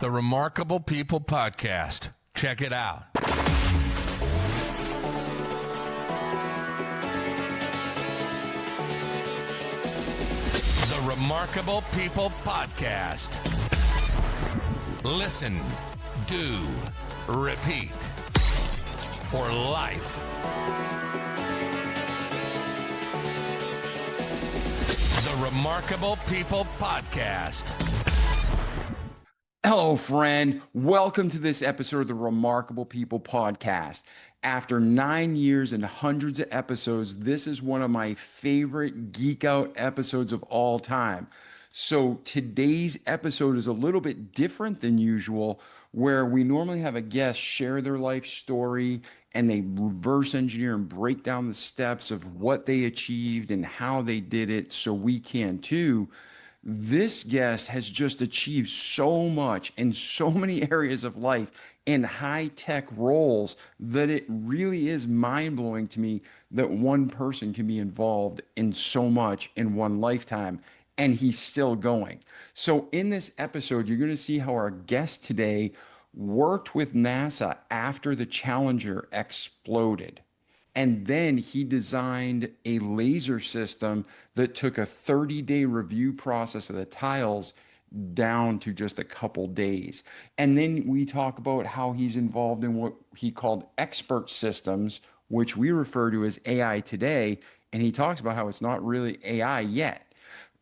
The Remarkable People Podcast. Check it out. The Remarkable People Podcast. Listen, do, repeat. For life. The Remarkable People Podcast. Hello, friend. Welcome to this episode of the Remarkable People Podcast. After 9 years and hundreds of episodes, this is one of my favorite Geek-Out episodes of all time. So today's episode is a little bit different than usual, where we normally have a guest share their life story and they reverse engineer and break down the steps of what they achieved and how they did it so we can too. This guest has just achieved so much in so many areas of life in high-tech roles that it really is mind-blowing to me that one person can be involved in so much in one lifetime, and he's still going. So in this episode, you're going to see how our guest today worked with NASA after the Challenger exploded. And then he designed a laser system that took a 30-day review process of the tiles down to just a couple days. And then we talk about how he's involved in what he called expert systems, which we refer to as AI today. And he talks about how it's not really AI yet.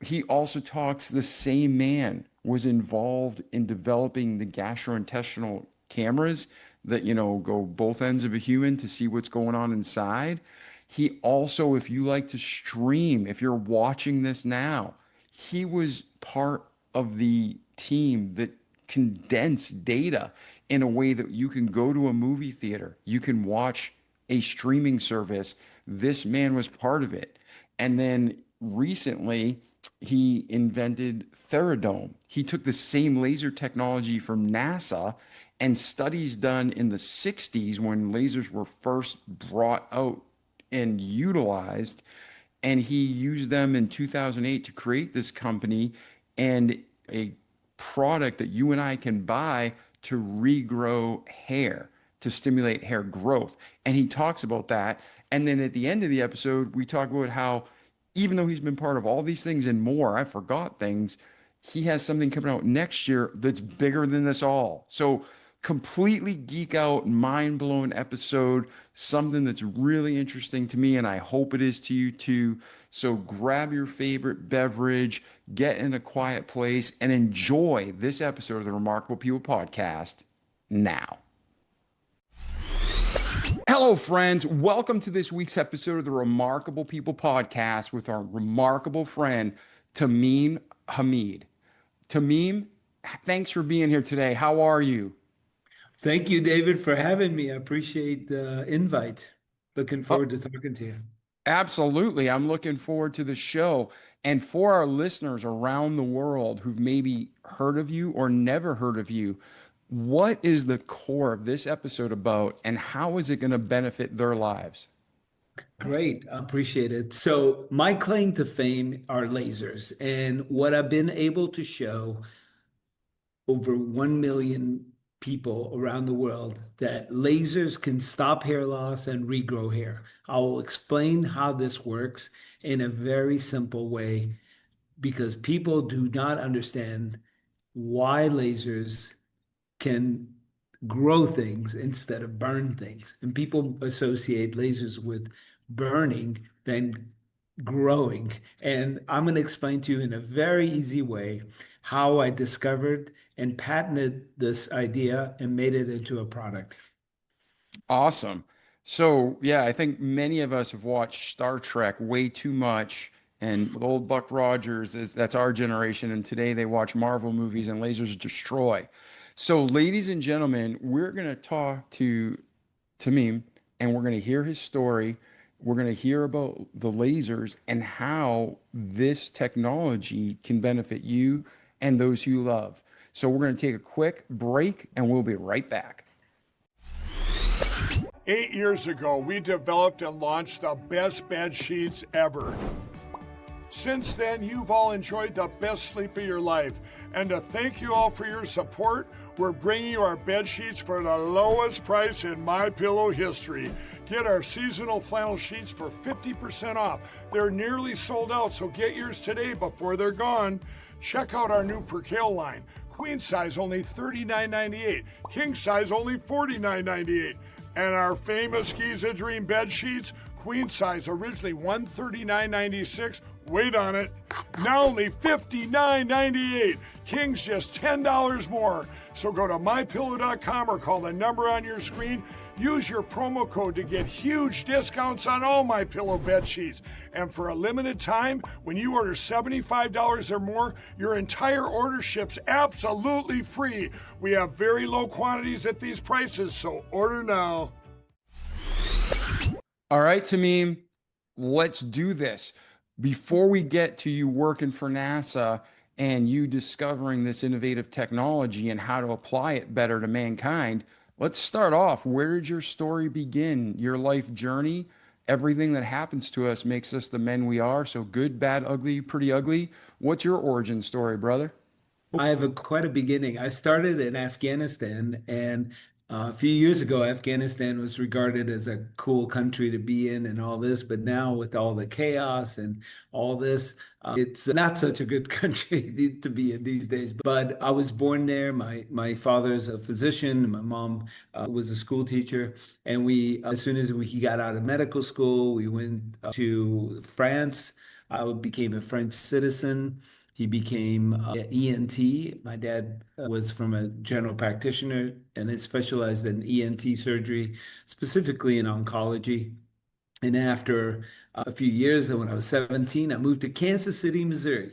He also talks the same man was involved in developing the gastrointestinal cameras that, go both ends of a human to see what's going on inside. He also, if you like to stream, if you're watching this now, he was part of the team that condensed data in a way that you can go to a movie theater, you can watch a streaming service. This man was part of it. And then recently, he invented Theradome. He took the same laser technology from NASA and studies done in the 60s when lasers were first brought out and utilized. And he used them in 2008 to create this company and a product that you and I can buy to regrow hair, to stimulate hair growth. And he talks about that. And then at the end of the episode, we talk about how even though he's been part of all these things and more, I forgot things, he has something coming out next year that's bigger than this all. So completely geek out, mind-blowing episode, something that's really interesting to me, and I hope it is to you too. So grab your favorite beverage, get in a quiet place, and enjoy this episode of the Remarkable People Podcast now. Hello, friends. Welcome to this week's episode of the Remarkable People Podcast with our remarkable friend, Tamim Hamid. Tamim, thanks for being here today. How are you? Thank you, David, for having me. I appreciate the invite. Looking forward to talking to you. Absolutely. I'm looking forward to the show. And for our listeners around the world who've maybe heard of you or never heard of you, what is the core of this episode about, and how is it going to benefit their lives? Great. I appreciate it. So my claim to fame are lasers. And what I've been able to show over 1 million people around the world that lasers can stop hair loss and regrow hair. I will explain how this works in a very simple way because people do not understand why lasers can grow things instead of burn things. And people associate lasers with burning than growing. And I'm going to explain to you in a very easy way how I discovered and patented this idea and made it into a product. Awesome. So, yeah, I think many of us have watched Star Trek way too much. And with old Buck Rogers, that's our generation. And today they watch Marvel movies and lasers destroy. So, ladies and gentlemen, we're going to talk to Tamim and we're going to hear his story. We're going to hear about the lasers and how this technology can benefit you and those you love. So we're going to take a quick break and we'll be right back. 8 years ago, we developed and launched the best bed sheets ever. Since then, you've all enjoyed the best sleep of your life. And to thank you all for your support, we're bringing you our bed sheets for the lowest price in MyPillow history. Get our seasonal flannel sheets for 50% off. They're nearly sold out, so get yours today before they're gone. Check out our new percale line. Queen size only $39.98. King size only $49.98. And our famous Giza Dream bed sheets, queen size originally $139.96. Wait on it. Now only $59.98. King's just $10 more. So go to mypillow.com or call the number on your screen. Use your promo code to get huge discounts on all MyPillow bed sheets. And for a limited time, when you order $75 or more, your entire order ships absolutely free. We have very low quantities at these prices, so order now. All right, Tamim, let's do this. Before we get to you working for NASA and you discovering this innovative technology and how to apply it better to mankind, let's start off. Where did your story begin? Your life journey? Everything that happens to us makes us the men we are. So good, bad, ugly, pretty ugly. What's your origin story, brother? I have quite a beginning. I started in Afghanistan, and a few years ago, Afghanistan was regarded as a cool country to be in and all this. But now, with all the chaos and all this, it's not such a good country to be in these days. But I was born there. My father's a physician. My mom was a school teacher. And as soon as he got out of medical school, we went to France. I became a French citizen. He became an ENT. My dad was from a general practitioner and it specialized in ENT surgery, specifically in oncology. And after a few years, when I was 17, I moved to Kansas City, Missouri,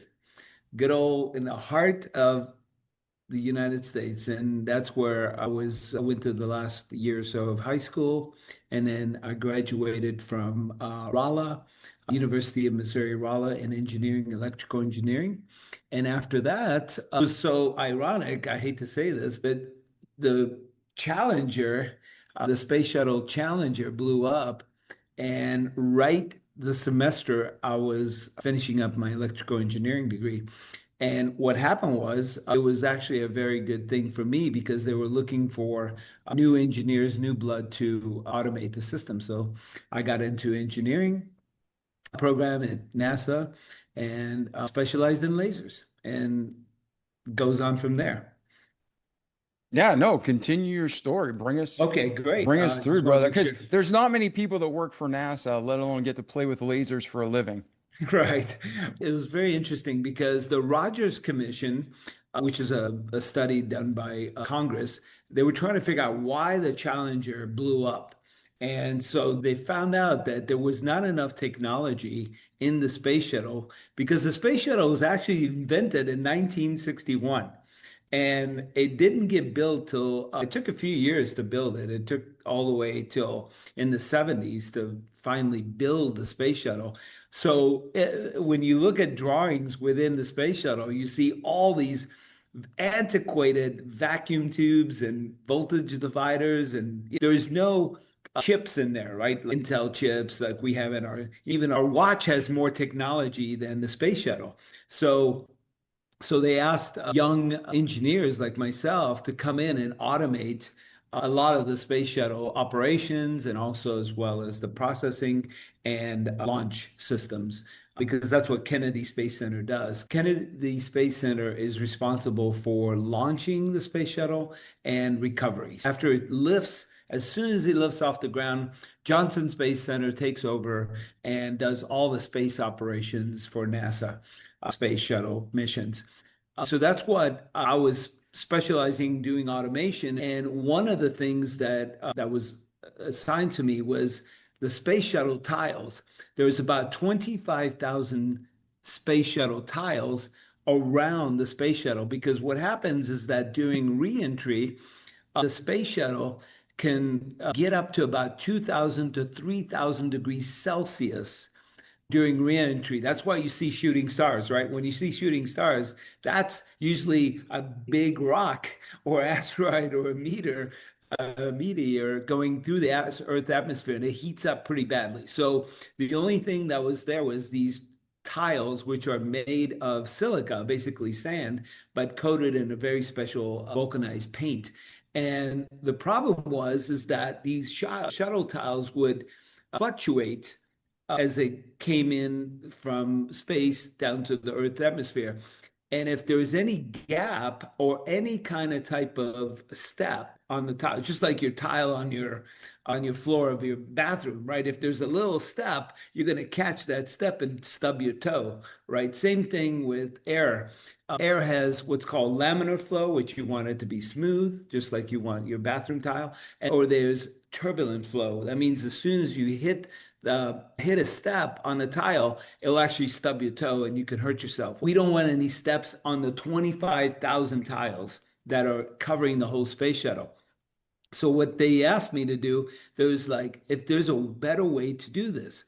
good old in the heart of the United States. And that's where I went to the last year or so of high school. And then I graduated from Rolla, University of Missouri, Rolla, in engineering, electrical engineering. And after that, it was so ironic, I hate to say this, but the Challenger, the Space Shuttle Challenger blew up. And right the semester I was finishing up my electrical engineering degree. And what happened was, it was actually a very good thing for me because they were looking for new engineers, new blood to automate the system. So I got into engineering program at NASA and specialized in lasers, and goes on from there. Yeah, no, continue your story. Bring us Okay, great. Bring us through, brother, because Sure. there's not many people that work for NASA, let alone get to play with lasers for a living. Right. It was very interesting because the Rogers Commission, which is a study done by Congress, they were trying to figure out why the Challenger blew up. And so they found out that there was not enough technology in the space shuttle because the space shuttle was actually invented in 1961. And it didn't get built till it took a few years to build it. It took all the way till in the 70s to finally build the space shuttle. So when you look at drawings within the space shuttle, you see all these antiquated vacuum tubes and voltage dividers, and there's no chips in there, right? Intel chips like we have in even our watch has more technology than the space shuttle. So they asked young engineers like myself to come in and automate a lot of the space shuttle operations and also as well as the processing and launch systems, because that's what Kennedy Space Center does. Kennedy Space Center is responsible for launching the space shuttle and recovery. After it lifts, as soon as it lifts off the ground, Johnson Space Center takes over and does all the space operations for NASA space shuttle missions. So that's what I was specializing doing automation. And one of the things that was assigned to me was the space shuttle tiles. There was about 25,000 space shuttle tiles around the space shuttle, because what happens is that during reentry, the space shuttle can get up to about 2,000 to 3,000 degrees Celsius during reentry. That's why you see shooting stars, right? When you see shooting stars, that's usually a big rock or asteroid or a meteor going through the Earth atmosphere, and it heats up pretty badly. So the only thing that was there was these tiles, which are made of silica, basically sand, but coated in a very special vulcanized paint. And the problem is that these shuttle tiles would fluctuate as they came in from space down to the Earth's atmosphere. And if there's any gap or any kind of type of step on the tile, just like your tile on your floor of your bathroom, right? If there's a little step, you're going to catch that step and stub your toe, right? Same thing with air. Air has what's called laminar flow, which you want it to be smooth, just like you want your bathroom tile. Or there's turbulent flow. That means as soon as you hit a step on the tile, it'll actually stub your toe and you can hurt yourself. We don't want any steps on the 25,000 tiles that are covering the whole space shuttle. So what they asked me to do, there was like, if there's a better way to do this.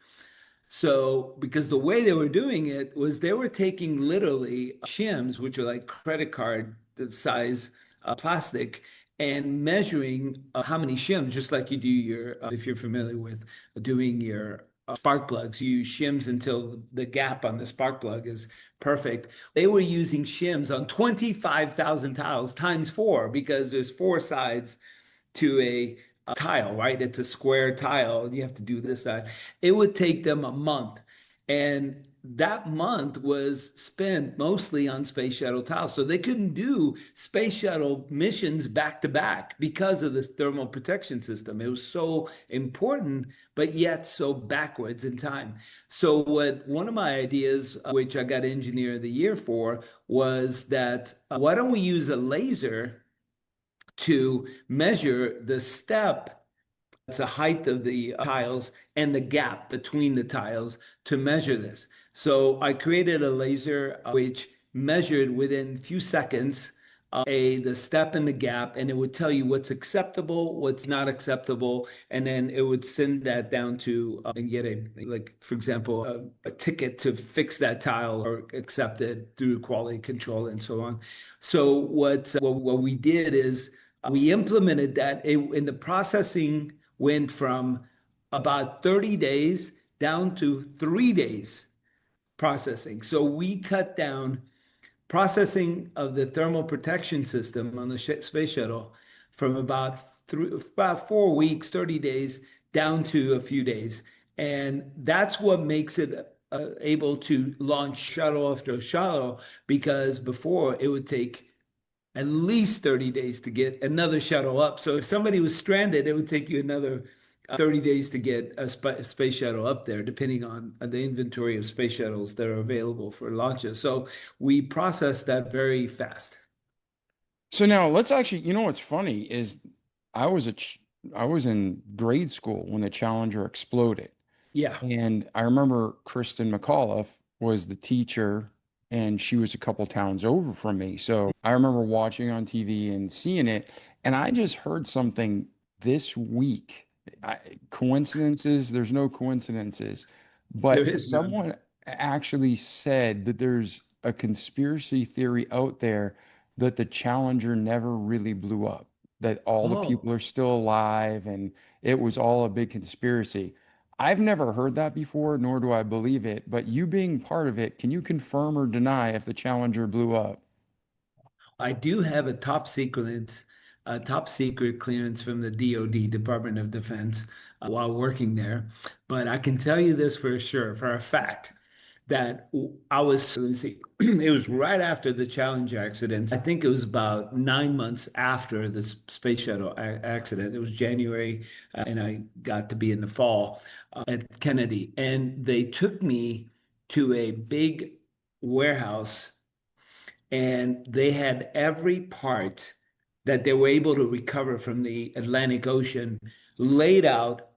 So, because the way they were doing it was they were taking literally shims, which are like credit card size plastic, and measuring how many shims, just like you do your, if you're familiar with doing your spark plugs, you use shims until the gap on the spark plug is perfect. They were using shims on 25,000 tiles times 4, because there's 4 sides to a tile, right? It's a square tile, and you have to do this side. It would take them a month. And that month was spent mostly on space shuttle tiles. So they couldn't do space shuttle missions back to back because of this thermal protection system. It was so important, but yet so backwards in time. So one of my ideas, which I got Engineer of the Year for, was that why don't we use a laser to measure the step, that's the height of the tiles, and the gap between the tiles to measure this. So I created a laser which measured within a few seconds the step and the gap, and it would tell you what's acceptable, what's not acceptable, and then it would send that down to and get for example, a ticket to fix that tile or accept it through quality control and so on. So what we did is we implemented that, and the processing went from about 30 days down to 3 days processing. So we cut down processing of the thermal protection system on the space shuttle from about 4 weeks, 30 days, down to a few days. And that's what makes it able to launch shuttle after shuttle, because before it would take at least 30 days to get another shuttle up. So if somebody was stranded, it would take you another 30 days to get a space shuttle up there, depending on the inventory of space shuttles that are available for launches. So we process that very fast. So now let's actually, you know, what's funny is I was in grade school when the Challenger exploded. Yeah. And I remember Kristen McAuliffe was the teacher, and she was a couple towns over from me. So I remember watching on TV and seeing it. And I just heard something this week. Coincidences, there's no coincidences. But someone actually said that there's a conspiracy theory out there that the Challenger never really blew up, that all the people are still alive, and it was all a big conspiracy. I've never heard that before, nor do I believe it, but you being part of it, can you confirm or deny if the Challenger blew up? I do have a top secret clearance from the DoD, Department of Defense, while working there. But I can tell you this for sure, for a fact, that it was right after the Challenger accident. I think it was about 9 months after the space shuttle accident. It was January, and I got to be in the fall at Kennedy. And they took me to a big warehouse, and they had every part that they were able to recover from the Atlantic Ocean laid out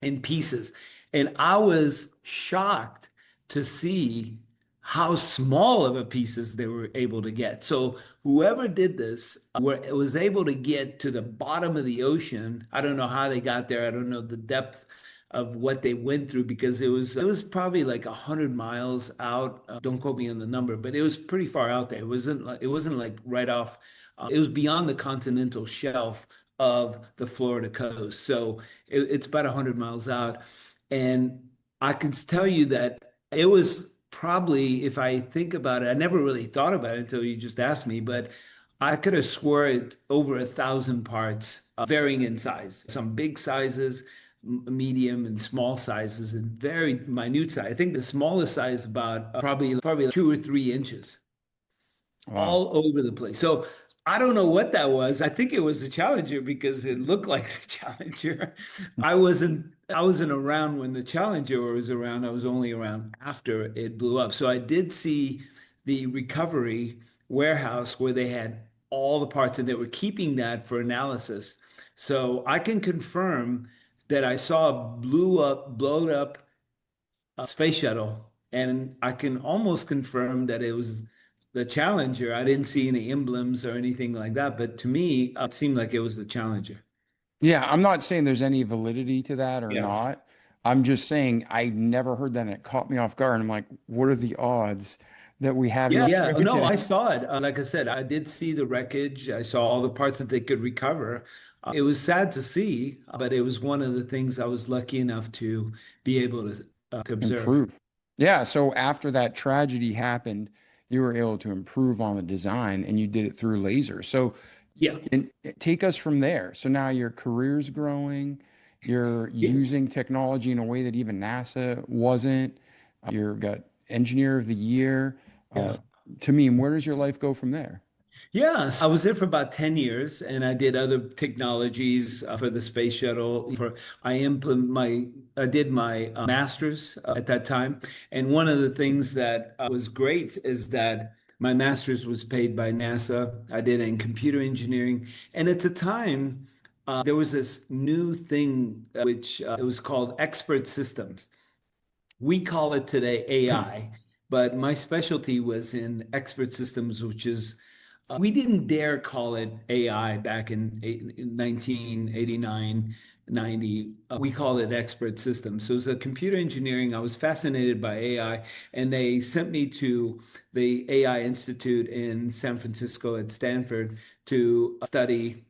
in pieces. And I was shocked to see how small of a pieces they were able to get. So whoever did this was able to get to the bottom of the ocean. I don't know how they got there. I don't know the depth of what they went through, because it was probably like 100 miles out. Don't quote me on the number, but it was pretty far out there. It wasn't like right off. It was beyond the continental shelf of the Florida coast. So it's about 100 miles out. And I can tell you that it was probably, if I think about it, I never really thought about it until you just asked me, but I could have swore it over 1,000 parts, varying in size. Some big sizes, medium and small sizes, and very minute size. I think the smallest size about probably 2 or 3 inches, Wow. all over the place. So I don't know what that was. I think it was the Challenger because it looked like the Challenger. I wasn't around when the Challenger was around. I was only around after it blew up. So I did see the recovery warehouse where they had all the parts and they were keeping that for analysis. So I can confirm that I saw a blown up space shuttle, and I can almost confirm that it was the Challenger. I didn't see any emblems or anything like that, but to me, it seemed like it was the Challenger. Yeah, I'm not saying there's any validity to that or Yeah. not. I'm just saying I never heard that and it caught me off guard. I'm like, what are the odds that we have Yeah, these yeah. No, traces? I saw it. Like I said, I did see the wreckage. I saw all the parts that they could recover. It was sad to see, but it was one of the things I was lucky enough to be able to observe. Improve. Yeah, so after that tragedy happened, you were able to improve on the design and you did it through laser. So Yeah. and take us from there. So now your career's growing, you're using technology in a way that even NASA wasn't. You've got Engineer of the Year. Uh, Yeah. Tamim, where does your life go from there? Yeah, so I was there for about 10 years and I did other technologies for the space shuttle. I did my master's at that time. And one of the things that was great is that my master's was paid by NASA. I did it in computer engineering. And at the time, there was this new thing which it was called expert systems. We call it today AI, but my specialty was in expert systems, which is we didn't dare call it AI back in 1989, 90. We called it expert systems. So it was a computer engineering. I was fascinated by AI, and they sent me to the AI Institute in San Francisco at Stanford to study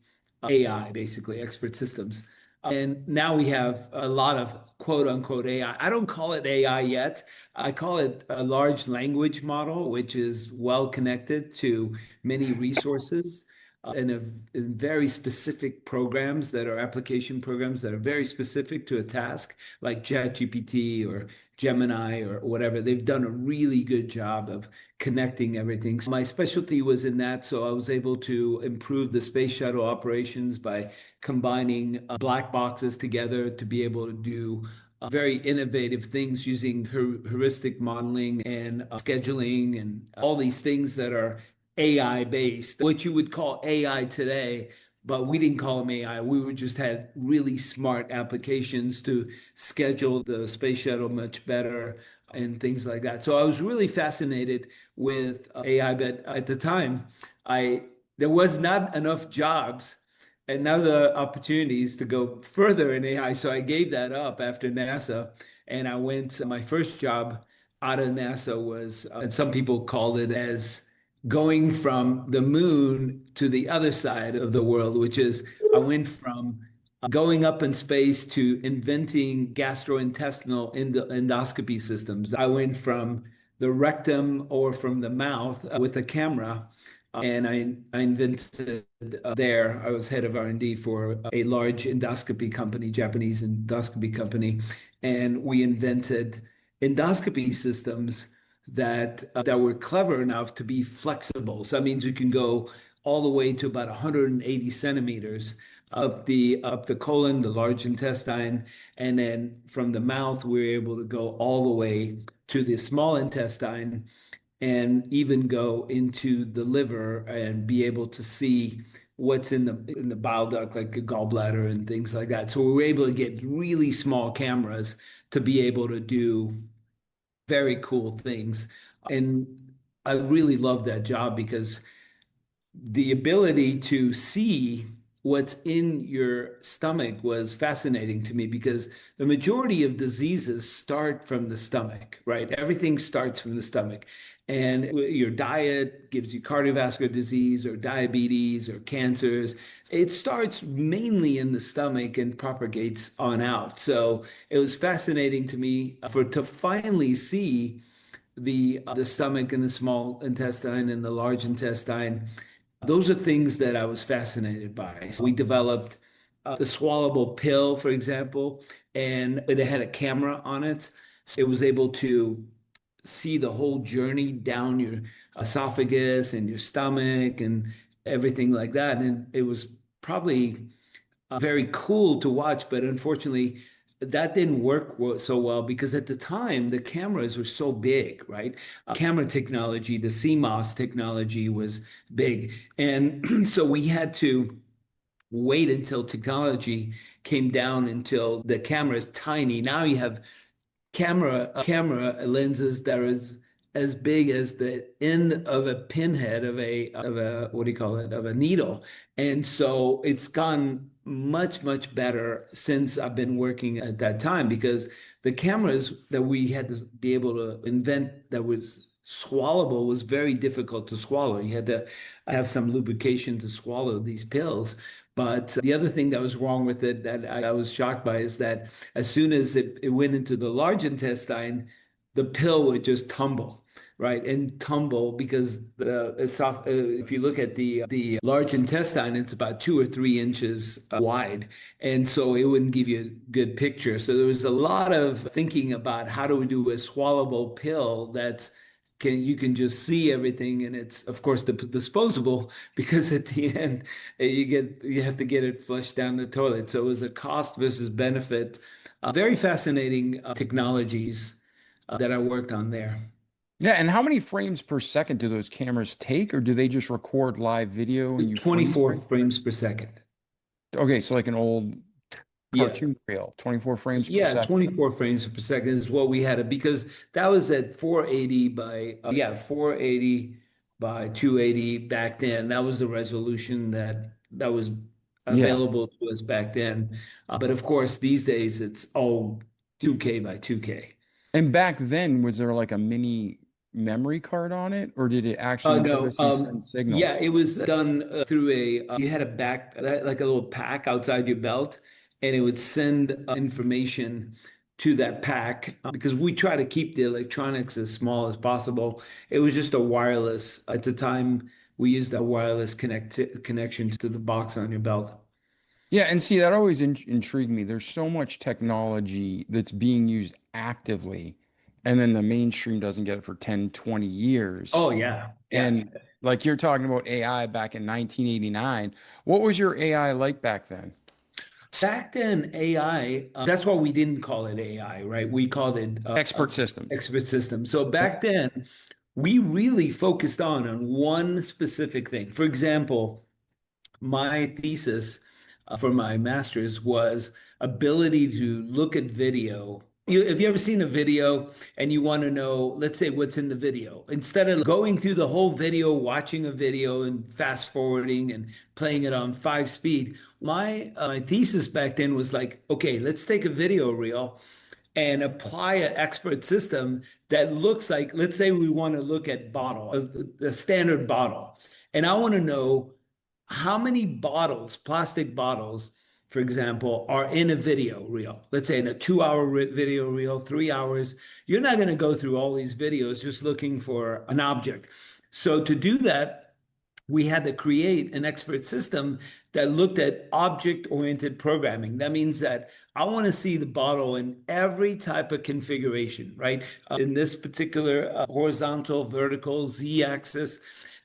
AI, basically expert systems. And now we have a lot of quote unquote AI. I don't call it AI yet. I call it a large language model, which is well connected to many resources and very specific programs that are application programs that are very specific to a task, like ChatGPT or Gemini or whatever. They've done a really good job of connecting everything. So my specialty was in that, so I was able to improve the space shuttle operations by combining black boxes together to be able to do very innovative things using heuristic modeling and scheduling and all these things that are AI based, what you would call AI today, but we didn't call them AI. We were just had really smart applications to schedule the space shuttle much better and things like that. So I was really fascinated with AI, but at the time, I there was not enough jobs and now the opportunities to go further in AI. So I gave that up after NASA, and I went. My first job out of NASA was, and some people called it as going from the moon to the other side of the world, which is I went from going up in space to inventing gastrointestinal endoscopy systems. I went from the rectum or from the mouth with a camera and I invented there. I was head of R&D for a large endoscopy company, Japanese endoscopy company, and we invented endoscopy systems that were clever enough to be flexible. So that means you can go all the way to about 180 centimeters up the colon, the large intestine, and then from the mouth, we're able to go all the way to the small intestine and even go into the liver and be able to see what's in the bile duct, like a gallbladder and things like that. So we were able to get really small cameras to be able to do very cool things. And I really love that job because the ability to see what's in your stomach was fascinating to me because the majority of diseases start from the stomach, right? Everything starts from the stomach. And your diet gives you cardiovascular disease or diabetes or cancers. It starts mainly in the stomach and propagates on out. So it was fascinating to me to finally see the stomach and the small intestine and the large intestine. Those are things that I was fascinated by. So we developed the swallowable pill, for example, and it had a camera on it. So it was able to see the whole journey down your esophagus and your stomach and everything like that. And it was probably very cool to watch, but unfortunately, that didn't work so well because at the time the cameras were so big, right? Camera technology, the CMOS technology was big. And so we had to wait until technology came down until the camera is tiny. Now you have camera lenses that are as big as the end of a pinhead of a what do you call it, of a needle. And so it's gone much better since I've been working at that time, because the cameras that we had to be able to invent that was swallowable was very difficult to swallow. You had to have some lubrication to swallow these pills. But the other thing that was wrong with it that I was shocked by is that as soon as it went into the large intestine, the pill would just tumble, right? And tumble because if you look at the large intestine, it's about 2 or 3 inches wide. And so it wouldn't give you a good picture. So there was a lot of thinking about how do we do a swallowable pill that's you can just see everything, and it's of course disposable, because at the end you have to get it flushed down the toilet. So it was a cost versus benefit. Very fascinating technologies that I worked on there. Yeah, and how many frames per second do those cameras take, or do they just record live video and you 24 frames per second. Okay, so like an old cartoon reel, 24 frames per second. 24 frames per second is what we had, because that was at 480 by 480 by 280 back then. That was the resolution that was available to us back then. But of course, these days it's all 2K by 2K. And back then, was there like a mini memory card on it, or did it actually send signals? Yeah, it was done through you had like a little pack outside your belt, and it would send information to that pack, because we try to keep the electronics as small as possible. It was just a wireless. At the time, we used a wireless connection to the box on your belt. Yeah, and see, that always intrigued me. There's so much technology that's being used actively, and then the mainstream doesn't get it for 10, 20 years. Oh, yeah. And like you're talking about AI back in 1989. What was your AI like back then? Back then, AI, that's why we didn't call it AI, right? We called it expert systems. Expert systems. So back then, we really focused on one specific thing. For example, my thesis for my master's was ability to look at video. Have you ever seen a video and you want to know, let's say, what's in the video? Instead of going through the whole video, watching a video and fast forwarding and playing it on 5 speed, my thesis back then was like, okay, let's take a video reel and apply an expert system that looks like, let's say we want to look at a standard bottle. And I want to know how many bottles, plastic bottles, for example, are in a video reel. Let's say in a 2-hour video reel, 3 hours. You're not going to go through all these videos just looking for an object. So to do that, we had to create an expert system that looked at object-oriented programming. That means that I want to see the bottle in every type of configuration, right? In this particular horizontal, vertical, Z-axis,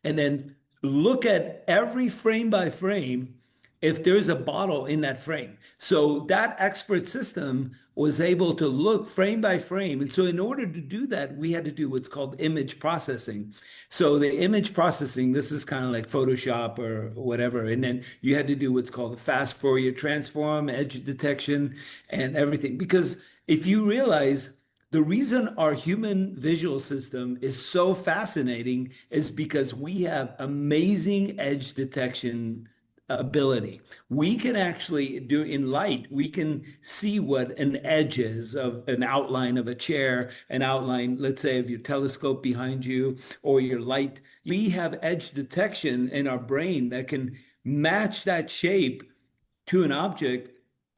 and then look at every frame by frame if there's a bottle in that frame. So that expert system was able to look frame by frame. And so in order to do that, we had to do what's called image processing. So the image processing, this is kind of like Photoshop or whatever. And then you had to do what's called the fast Fourier transform, edge detection, and everything. Because if you realize the reason our human visual system is so fascinating is because we have amazing edge detection ability. We can actually do in light, we can see what an edge is of an outline of a chair, an outline, let's say, of your telescope behind you or your light. We have edge detection in our brain that can match that shape to an object,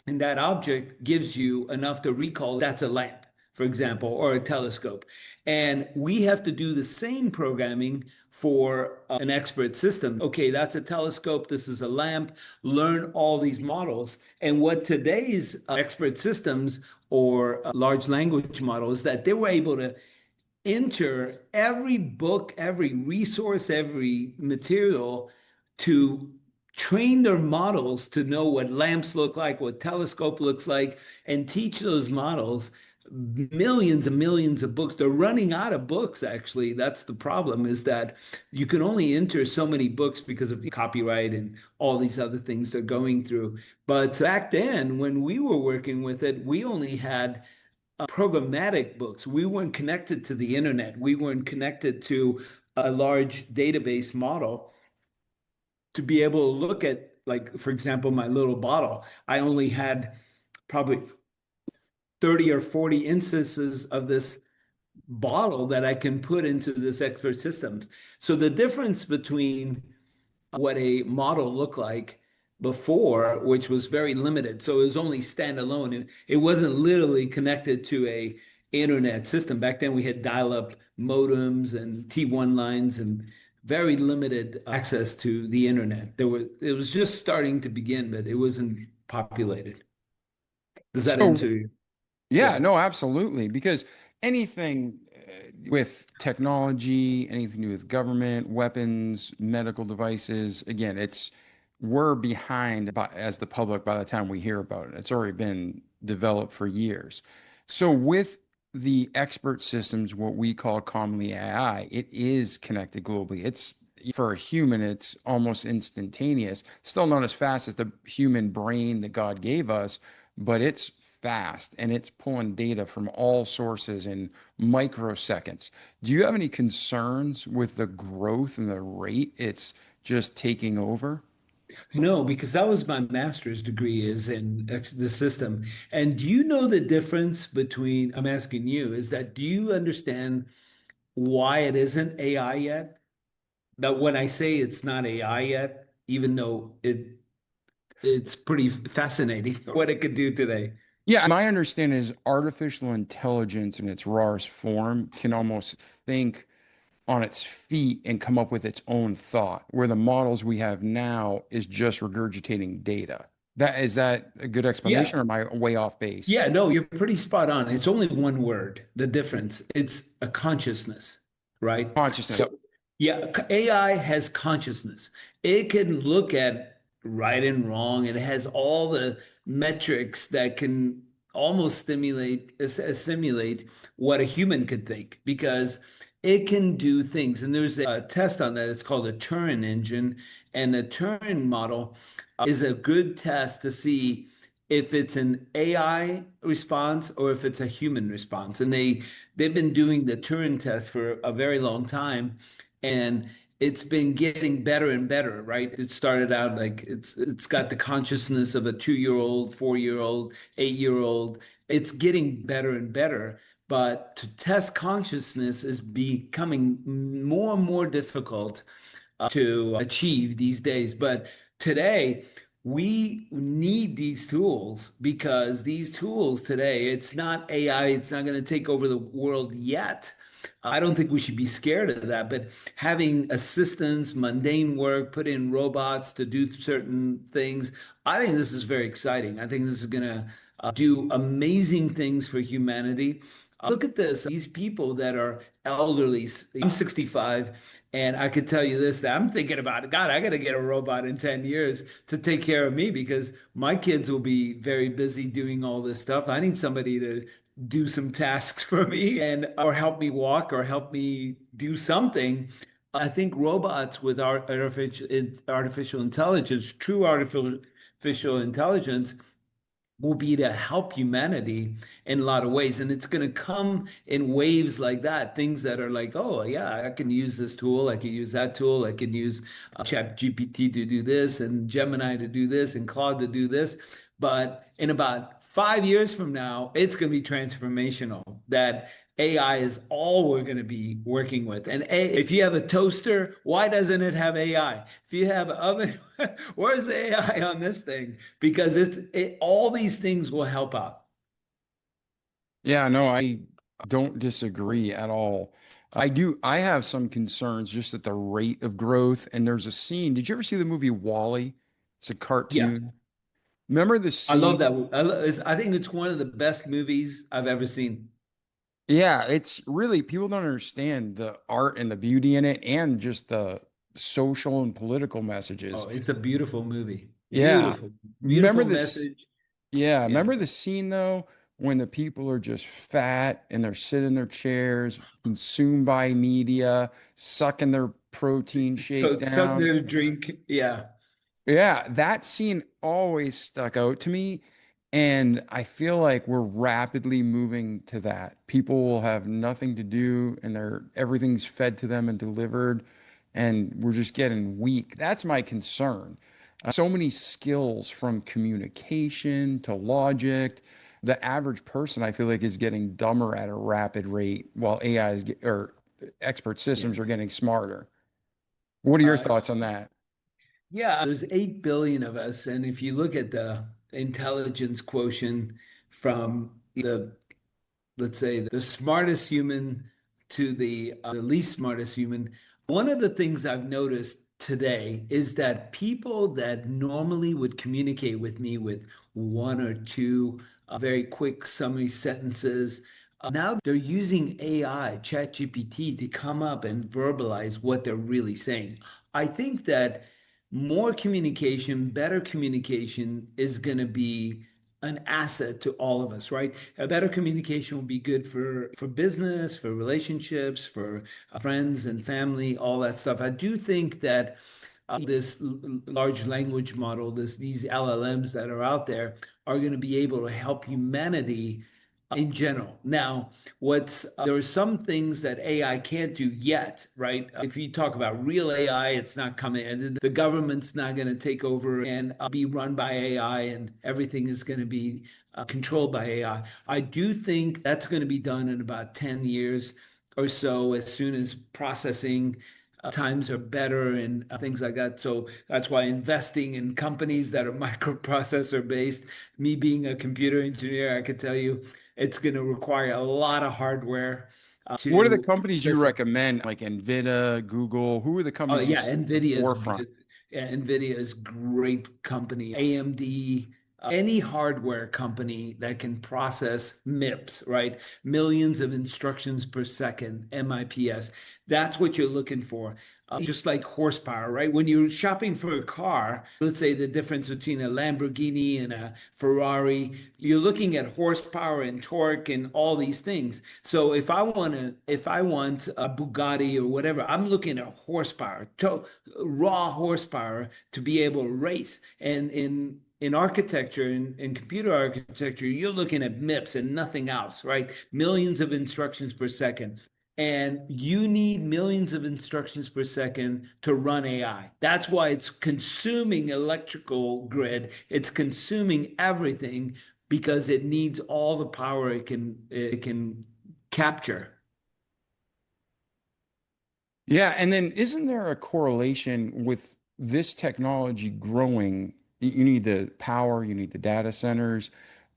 and that object gives you enough to recall that's a lamp. for example, or a telescope. And we have to do the same programming for an expert system. Okay, that's a telescope. This is a lamp. Learn all these models. And what today's expert systems or large language models that they were able to enter every book, every resource, every material to train their models to know what lamps look like, what telescope looks like, and teach those models millions and millions of books. They're running out of books, actually. That's the problem, is that you can only enter so many books because of copyright and all these other things they're going through. But back then, when we were working with it, we only had programmatic books. We weren't connected to the internet. We weren't connected to a large database model to be able to look at, like, for example, my little bottle. I only had probably 30 or 40 instances of this bottle that I can put into this expert systems. So the difference between what a model looked like before, which was very limited, so it was only standalone, and it wasn't literally connected to a internet system. Back then we had dial-up modems and T1 lines and very limited access to the internet. It was just starting to begin, but it wasn't populated. Does that answer you? Yeah, no, absolutely. Because anything with technology, anything to do with government, weapons, medical devices, again, we're behind as the public by the time we hear about it. It's already been developed for years. So with the expert systems, what we call commonly AI, it is connected globally. It's for a human, it's almost instantaneous. Still not as fast as the human brain that God gave us, but it's fast and it's pulling data from all sources in microseconds. Do you have any concerns with the growth and the rate it's just taking over? No, because that was my master's degree is in the system. And do you know the difference between, I'm asking you, is that do you understand why it isn't AI yet? That when I say it's not AI yet, even though it's pretty fascinating what it could do today. Yeah, my understanding is artificial intelligence in its rawest form can almost think on its feet and come up with its own thought, where the models we have now is just regurgitating data. Is that a good explanation, Yeah. or am I way off base? Yeah, no, you're pretty spot on. It's only one word, the difference. It's a consciousness, right? Consciousness. So, yeah, AI has consciousness. It can look at right and wrong. It has all the metrics that can almost simulate what a human could think because it can do things. And there's a test on that. It's called a Turing engine. And the Turing model is a good test to see if it's an AI response or if it's a human response. And they've been doing the Turing test for a very long time, and it's been getting better and better, right? It started out like it's got the consciousness of a 2-year-old, 4-year-old, 8-year-old. It's getting better and better. But to test consciousness is becoming more and more difficult to achieve these days. But today, we need these tools because these tools today, it's not AI, it's not going to take over the world yet. I don't think we should be scared of that, but having assistants, mundane work, put in robots to do certain things, I think this is very exciting. I think this is going to do amazing things for humanity. Look at this. These people that are elderly, I'm 65, and I could tell you this, that I'm thinking about it. God, I got to get a robot in 10 years to take care of me because my kids will be very busy doing all this stuff. I need somebody to do some tasks for me and or help me walk or help me do something. I think robots with artificial intelligence, true artificial intelligence, will be to help humanity in a lot of ways. And it's going to come in waves like that, things that are like, oh, yeah, I can use this tool. I can use that tool. I can use ChatGPT to do this and Gemini to do this and Claude to do this. But in about 5 years from now, it's going to be transformational that AI is all we're going to be working with. And if you have a toaster, why doesn't it have AI? If you have an oven, where's the AI on this thing? Because all these things will help out. Yeah, no, I don't disagree at all. I have some concerns just at the rate of growth. And there's a scene. Did you ever see the movie Wall-E? It's a Yeah, cartoon. Remember the I love scene? that. I think it's one of the best movies I've ever seen. Yeah, it's really, people don't understand the art and the beauty in it and just the social and political messages. Oh, it's a beautiful movie. Yeah. Beautiful, Remember beautiful this? message. Yeah, Yeah. remember the scene though, when the people are just fat and they're sitting in their chairs, consumed by media, sucking their protein shake So something down. to drink. Yeah. Yeah, that scene always stuck out to me. And I feel like we're rapidly moving to that. People will have nothing to do and everything's fed to them and delivered, and we're just getting weak. That's my concern. So many skills from communication to logic. The average person, I feel like, is getting dumber at a rapid rate while or expert Yeah. systems are getting smarter. What are your Uh, thoughts on that? yeah, there's 8 billion of us. And if you look at the intelligence quotient from let's say, the smartest human to the least smartest human, one of the things I've noticed today is that people that normally would communicate with me with one or two very quick summary sentences, now they're using AI, ChatGPT, to come up and verbalize what they're really saying. I think that more communication, better communication is going to be an asset to all of us, right? A better communication will be good for business, for relationships, for friends and family, all that stuff. I do think that this large language model, these LLMs that are out there, are going to be able to help humanity in general. Now, what's there are some things that AI can't do yet, right? If you talk about real AI, it's not coming, and the government's not going to take over and be run by AI, and everything is going to be controlled by AI. I do think that's going to be done in about 10 years or so, as soon as processing times are better and things like that. So that's why investing in companies that are microprocessor based, me being a computer engineer, I could tell you it's going to require a lot of hardware What are the to companies you process it. recommend, like Nvidia, Google? Who are the Oh companies you yeah, see at the forefront? NVIDIA is great company. AMD, any hardware company that can process MIPS, right? Millions of instructions per second, MIPS. That's what you're looking for. Just like horsepower, right? When you're shopping for a car, let's say the difference between a Lamborghini and a Ferrari, you're looking at horsepower and torque and all these things. So if I want a Bugatti or whatever, I'm looking at horsepower, raw horsepower to be able to race. And in architecture, in computer architecture, you're looking at MIPS and nothing else, right? Millions of instructions per second. And you need millions of instructions per second to run AI. That's why it's consuming electrical grid. It's consuming everything because it needs all the power it can capture. Yeah, and then isn't there a correlation with this technology growing? You need the power, you need the data centers.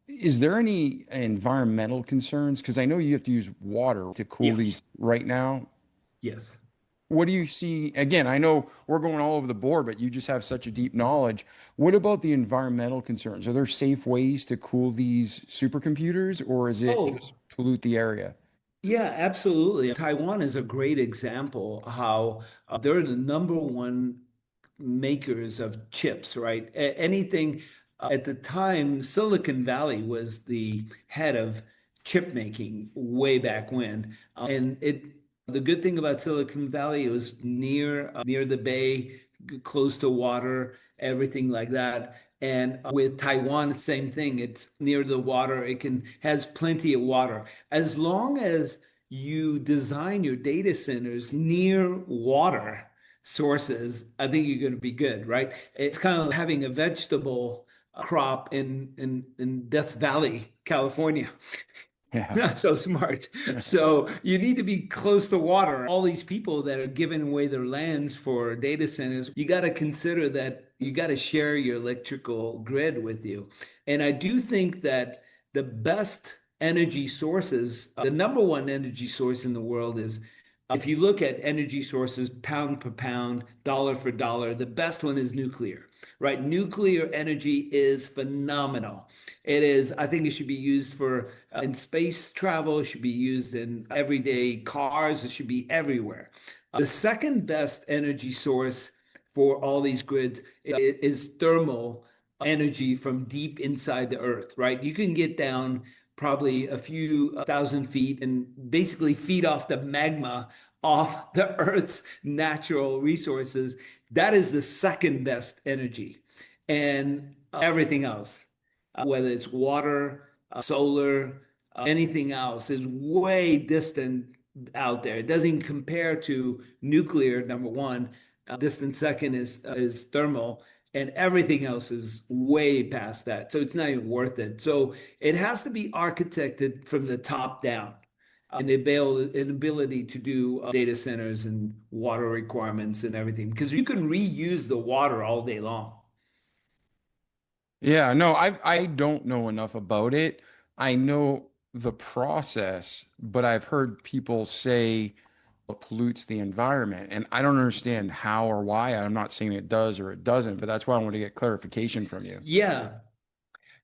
Is there any environmental concerns? Because I know you have to use water to cool Yeah. these right now. Yes. What do you see? Again, I know we're going all over the board, but you just have such a deep knowledge. What about the environmental concerns? Are there safe ways to cool these supercomputers, or is it just Oh, pollute the area? yeah, absolutely. Taiwan is a great example how they're the number one makers of chips, right? Anything at the time, Silicon Valley was the head of chip making way back when. And the good thing about Silicon Valley, it was near the bay, close to water, everything like that. And with Taiwan, same thing. It's near the water. It can has plenty of water. As long as you design your data centers near water sources, I think you're going to be good, right? It's kind of having a vegetable crop in Death Valley, California. It's Yeah. not so smart. So you need to be close to water. All these people that are giving away their lands for data centers, you got to consider that you got to share your electrical grid with you. And I do think that the best energy sources. The number one energy source in the world is, if you look at energy sources, pound per pound, dollar for dollar, the best one is nuclear, right? Nuclear energy is phenomenal. It is, I think it should be used for in space travel, it should be used in everyday cars, it should be everywhere. The second best energy source for all these grids is thermal energy from deep inside the earth, right? You can get down probably a few thousand feet and basically feed off the magma off the earth's natural resources. That is the second best energy. And everything else, whether it's water, solar, anything else, is way distant out there. It doesn't compare to nuclear, number one. Distant second is thermal, and everything else is way past that. So it's not even worth it. So it has to be architected from the top down, and the ability to do data centers and water requirements and everything, because you can reuse the water all day long. Yeah, no, I don't know enough about it. I know the process, but I've heard people say it pollutes the environment, and I don't understand how or why. I'm not saying it does or it doesn't, but that's why I want to get clarification from you. Yeah.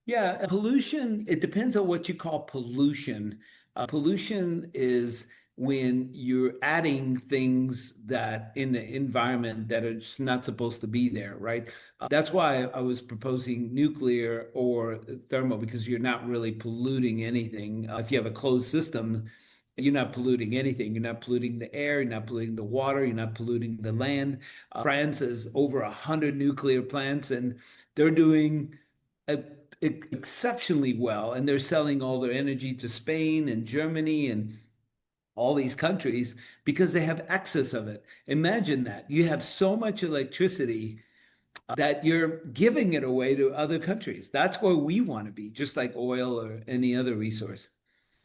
Yeah, pollution, it depends on what you call pollution. Pollution is when you're adding things that in the environment that are just not supposed to be there, right? That's why I was proposing nuclear or thermal, because you're not really polluting anything. If you have a closed system, you're not polluting anything. You're not polluting the air, you're not polluting the water, you're not polluting the land. France has over 100 nuclear plants, and they're doing exceptionally well, and they're selling all their energy to Spain and Germany and all these countries because they have excess of it. Imagine that. You have so much electricity that you're giving it away to other countries. That's where we want to be, just like oil or any other resource.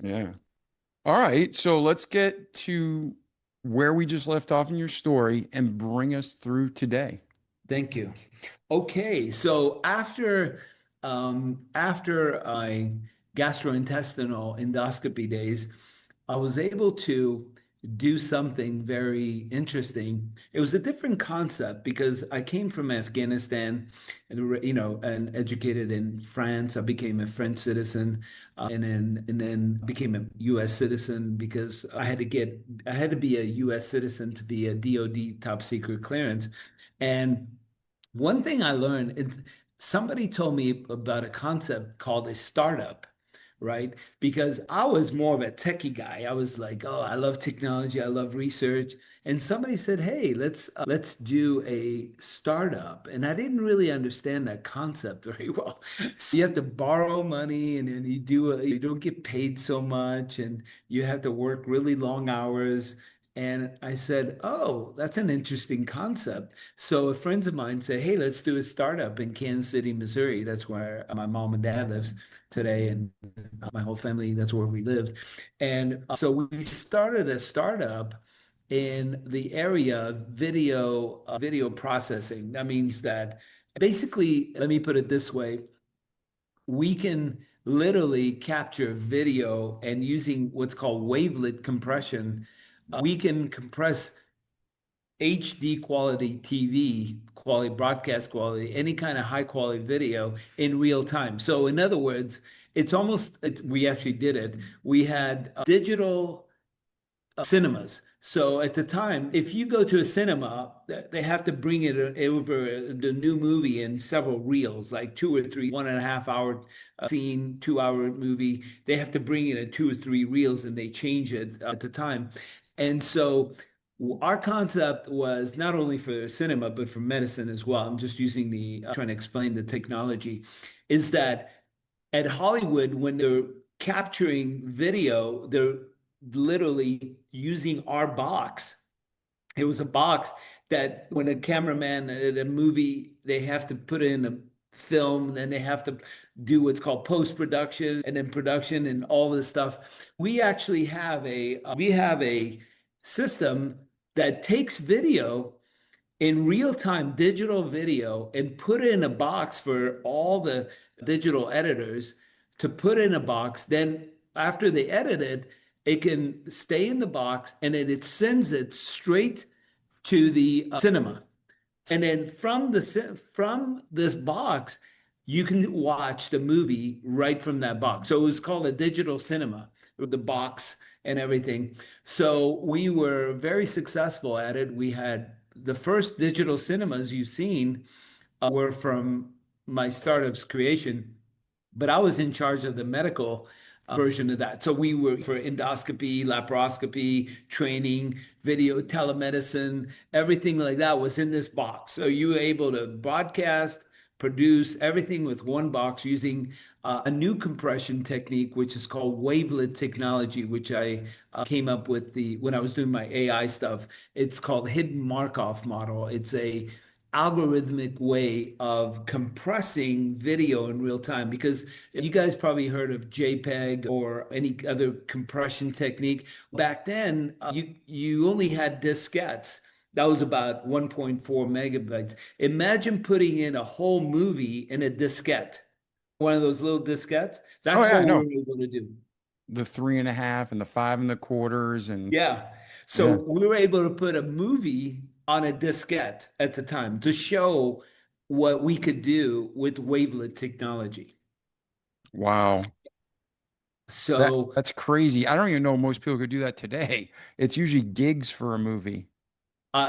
Yeah. All right, so let's get to where we just left off in your story and bring us through today. Thank you. Okay, so after my gastrointestinal endoscopy days, I was able to do something very interesting. It was a different concept because I came from Afghanistan and educated in France. I became a French citizen, and then became a U.S. citizen because I had to be a U.S. citizen to be a DoD top secret clearance. And one thing I learned, somebody told me about a concept called a startup, right? Because I was more of a techie guy. I was like, oh, I love technology, I love research. And somebody said, hey, let's do a startup. And I didn't really understand that concept very well. So you have to borrow money, and then you don't get paid so much, and you have to work really long hours. And I said, oh, that's an interesting concept. So a friend of mine said, hey, let's do a startup in Kansas City, Missouri. That's where my mom and dad lives today, and my whole family, that's where we live. And so we started a startup in the area of video processing. That means that basically, let me put it this way, we can literally capture video, and using what's called wavelet compression, we can compress HD quality TV quality, broadcast quality, any kind of high quality video in real time. So in other words, we actually did it. We had digital cinemas. So at the time, if you go to a cinema, they have to bring it over the new movie in several reels, like 2 or 3, 1.5 hour scene, 2 hour movie. They have to bring it in 2 or 3 reels, and they change it at the time. And so our concept was not only for cinema, but for medicine as well. I'm just using trying to explain the technology, is that at Hollywood, when they're capturing video, they're literally using our box. It was a box that when a cameraman at a movie, they have to put it in a film, then they have to do what's called post-production and then production and all this stuff. We actually have a system that takes video in real time, digital video, and put it in a box for all the digital editors to put in a box. Then after they edit it, it can stay in the box, and then it sends it straight to the cinema. And then from this box, you can watch the movie right from that box. So it was called a digital cinema with the box and everything. So we were very successful at it. We had the first digital cinemas you've seen were from my startup's creation, but I was in charge of the medical version of that. So we were for endoscopy, laparoscopy, training, video, telemedicine, everything like that was in this box. So you were able to broadcast, produce everything with one box using a new compression technique, which is called Wavelet technology, which I came up with when I was doing my AI stuff. It's called hidden Markov model. It's a algorithmic way of compressing video in real time, because you guys probably heard of JPEG or any other compression technique. Back then, you only had diskettes. That was about 1.4 megabytes. Imagine putting in a whole movie in a diskette, one of those little diskettes. That's what we were able to do. The 3.5 and the 5.25 and yeah. So we were able to put a movie on a diskette at the time to show what we could do with wavelet technology. Wow. So that's crazy. I don't even know most people could do that today. It's usually gigs for a movie.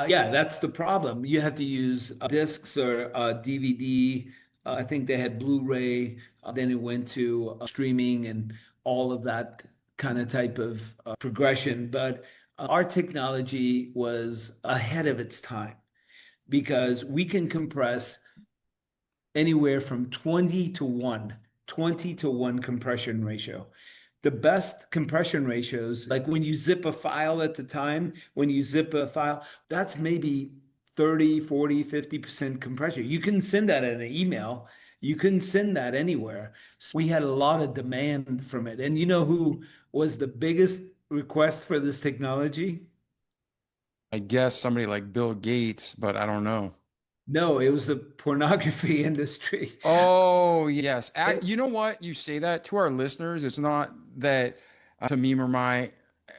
Yeah, that's the problem. You have to use discs or DVD. I think they had Blu-ray. Then it went to streaming and all of that kind of type of progression. But our technology was ahead of its time because we can compress anywhere from 20 to 1 compression ratio. The best compression ratios, like when you zip a file at the time, when you zip a file, that's maybe 30, 40, 50% compression. You can send that in an email. You can send that anywhere. So we had a lot of demand from it. And you know who was the biggest request for this technology? I guess somebody like Bill Gates, but I don't know. No, it was the pornography industry. Oh, yes. You know what? You say that to our listeners. It's not that Tamim or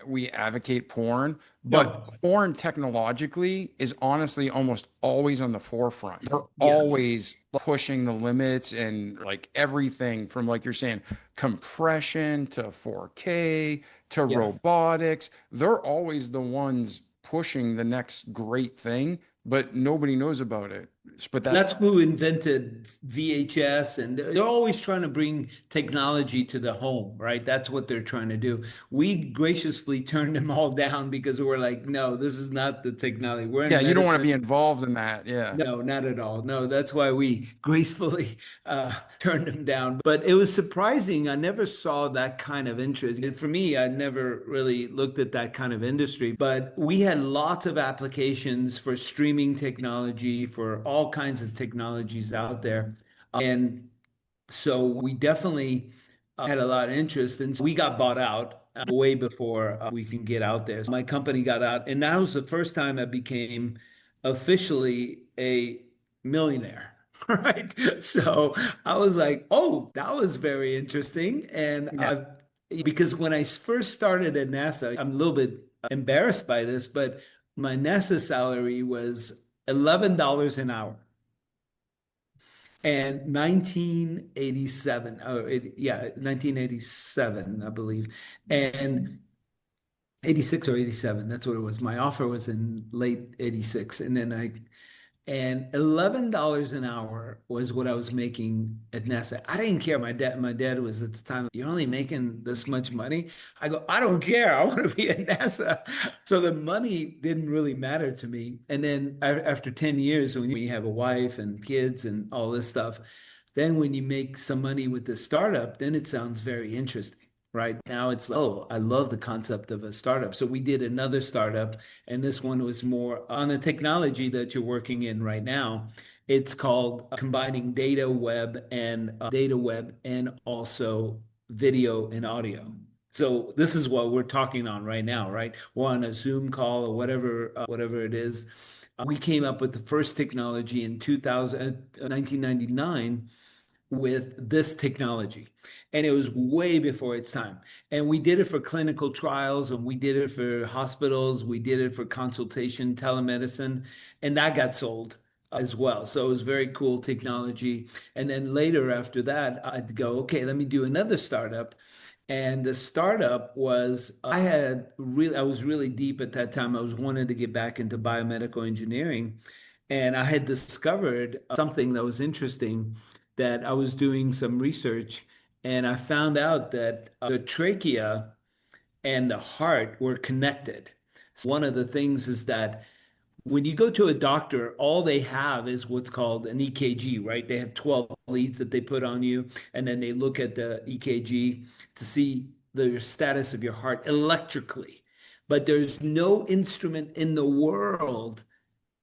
we advocate porn, but No. porn technologically is honestly almost always on the forefront. They're Yeah. always pushing the limits and like everything from, like you're saying, compression to 4K to robotics. They're always the ones pushing the next great thing, but nobody knows about it. But that's who invented VHS, and they're always trying to bring technology to the home, right? That's what they're trying to do. We graciously turned them all down because we're like, no, this is not the technology. We're in you don't want to medicine. be involved in that. Yeah. No, not at all. No, that's why we gracefully turned them down. But it was surprising. I never saw that kind of interest. And for me, I never really looked at that kind of industry. But we had lots of applications for streaming technology, for all kinds of technologies out there. And so we definitely had a lot of interest. And so we got bought out way before we can get out there. So my company got out. And that was the first time I became officially a millionaire. Right. So I was like, oh, that was very interesting. And because when I first started at NASA, I'm a little bit embarrassed by this, but my NASA salary was $11 an hour. And 1987, 1987, I believe. And 86 or 87, that's what it was. My offer was in late 86. And $11 an hour was what I was making at NASA. I didn't care. My dad was at the time, you're only making this much money? I go, I don't care. I want to be at NASA. So the money didn't really matter to me. And then after 10 years, when you have a wife and kids and all this stuff, then when you make some money with the startup, then it sounds very interesting. Right now, it's like, oh, I love the concept of a startup. So we did another startup, and this one was more on the technology that you're working in right now. It's called combining data web and also video and audio. So this is what we're talking on right now, right? We're on a Zoom call or whatever it is. We came up with the first technology in 1999. with this technology. And it was way before its time. And we did it for clinical trials, and we did it for hospitals, we did it for consultation, telemedicine, and that got sold as well. So it was very cool technology. And then later after that, I'd go, okay, let me do another startup. And the startup was, I was really deep at that time. I was wanting to get back into biomedical engineering. And I had discovered something that was interesting, that I was doing some research, and I found out that the trachea and the heart were connected. So one of the things is that when you go to a doctor, all they have is what's called an EKG, right? They have 12 leads that they put on you, and then they look at the EKG to see the status of your heart electrically. But there's no instrument in the world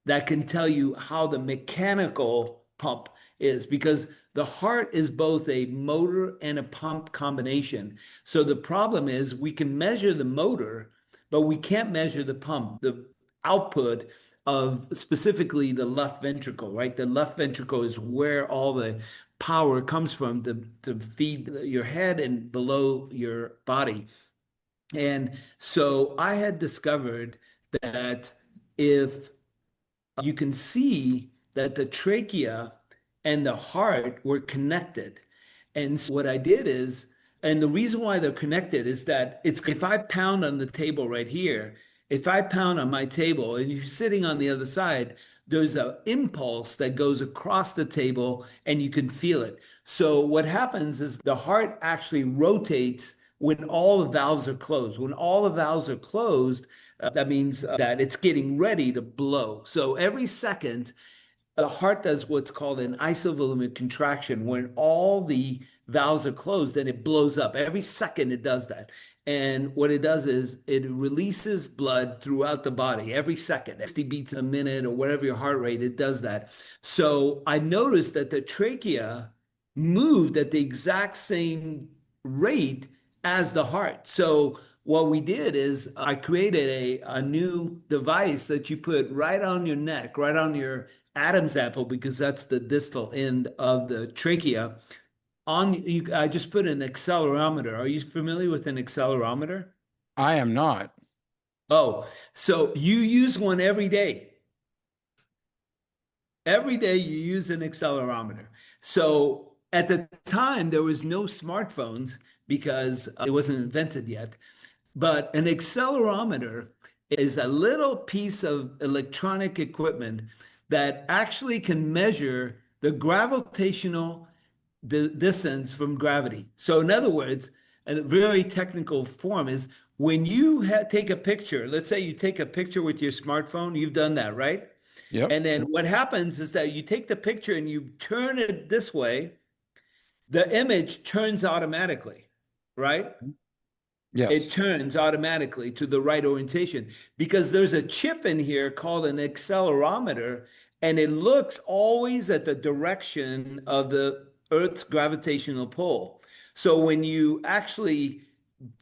that can tell you how the mechanical pump is, because the heart is both a motor and a pump combination. So the problem is we can measure the motor, but we can't measure the pump, the output of specifically the left ventricle, right? The left ventricle is where all the power comes from to feed your head and below your body. And so I had discovered that if you can see that the trachea and the heart were connected. And so what I did is, and the reason why they're connected is that it's, if I pound on the table right here, if I pound on my table and you're sitting on the other side, there's an impulse that goes across the table and you can feel it. So what happens is the heart actually rotates when all the valves are closed. When all the valves are closed, that means that it's getting ready to blow. So every second, the heart does what's called an isovolumic contraction. When all the valves are closed, then it blows up. Every second it does that. And what it does is it releases blood throughout the body every second, 60 beats a minute or whatever your heart rate, it does that. So I noticed that the trachea moved at the exact same rate as the heart. So what we did is I created a new device that you put right on your neck, right on your Adam's apple, because that's the distal end of the trachea. I just put an accelerometer. Are you familiar with an accelerometer? I am not. Oh, so you use one every day. Every day you use an accelerometer. So at the time, there was no smartphones because it wasn't invented yet. But an accelerometer is a little piece of electronic equipment that actually can measure the gravitational distance from gravity. So in other words, a very technical form is when you take a picture, let's say you take a picture with your smartphone, you've done that, right? Yep. And then what happens is that you take the picture and you turn it this way, the image turns automatically, right? Yes. It turns automatically to the right orientation because there's a chip in here called an accelerometer, and it looks always at the direction of the Earth's gravitational pull. So when you actually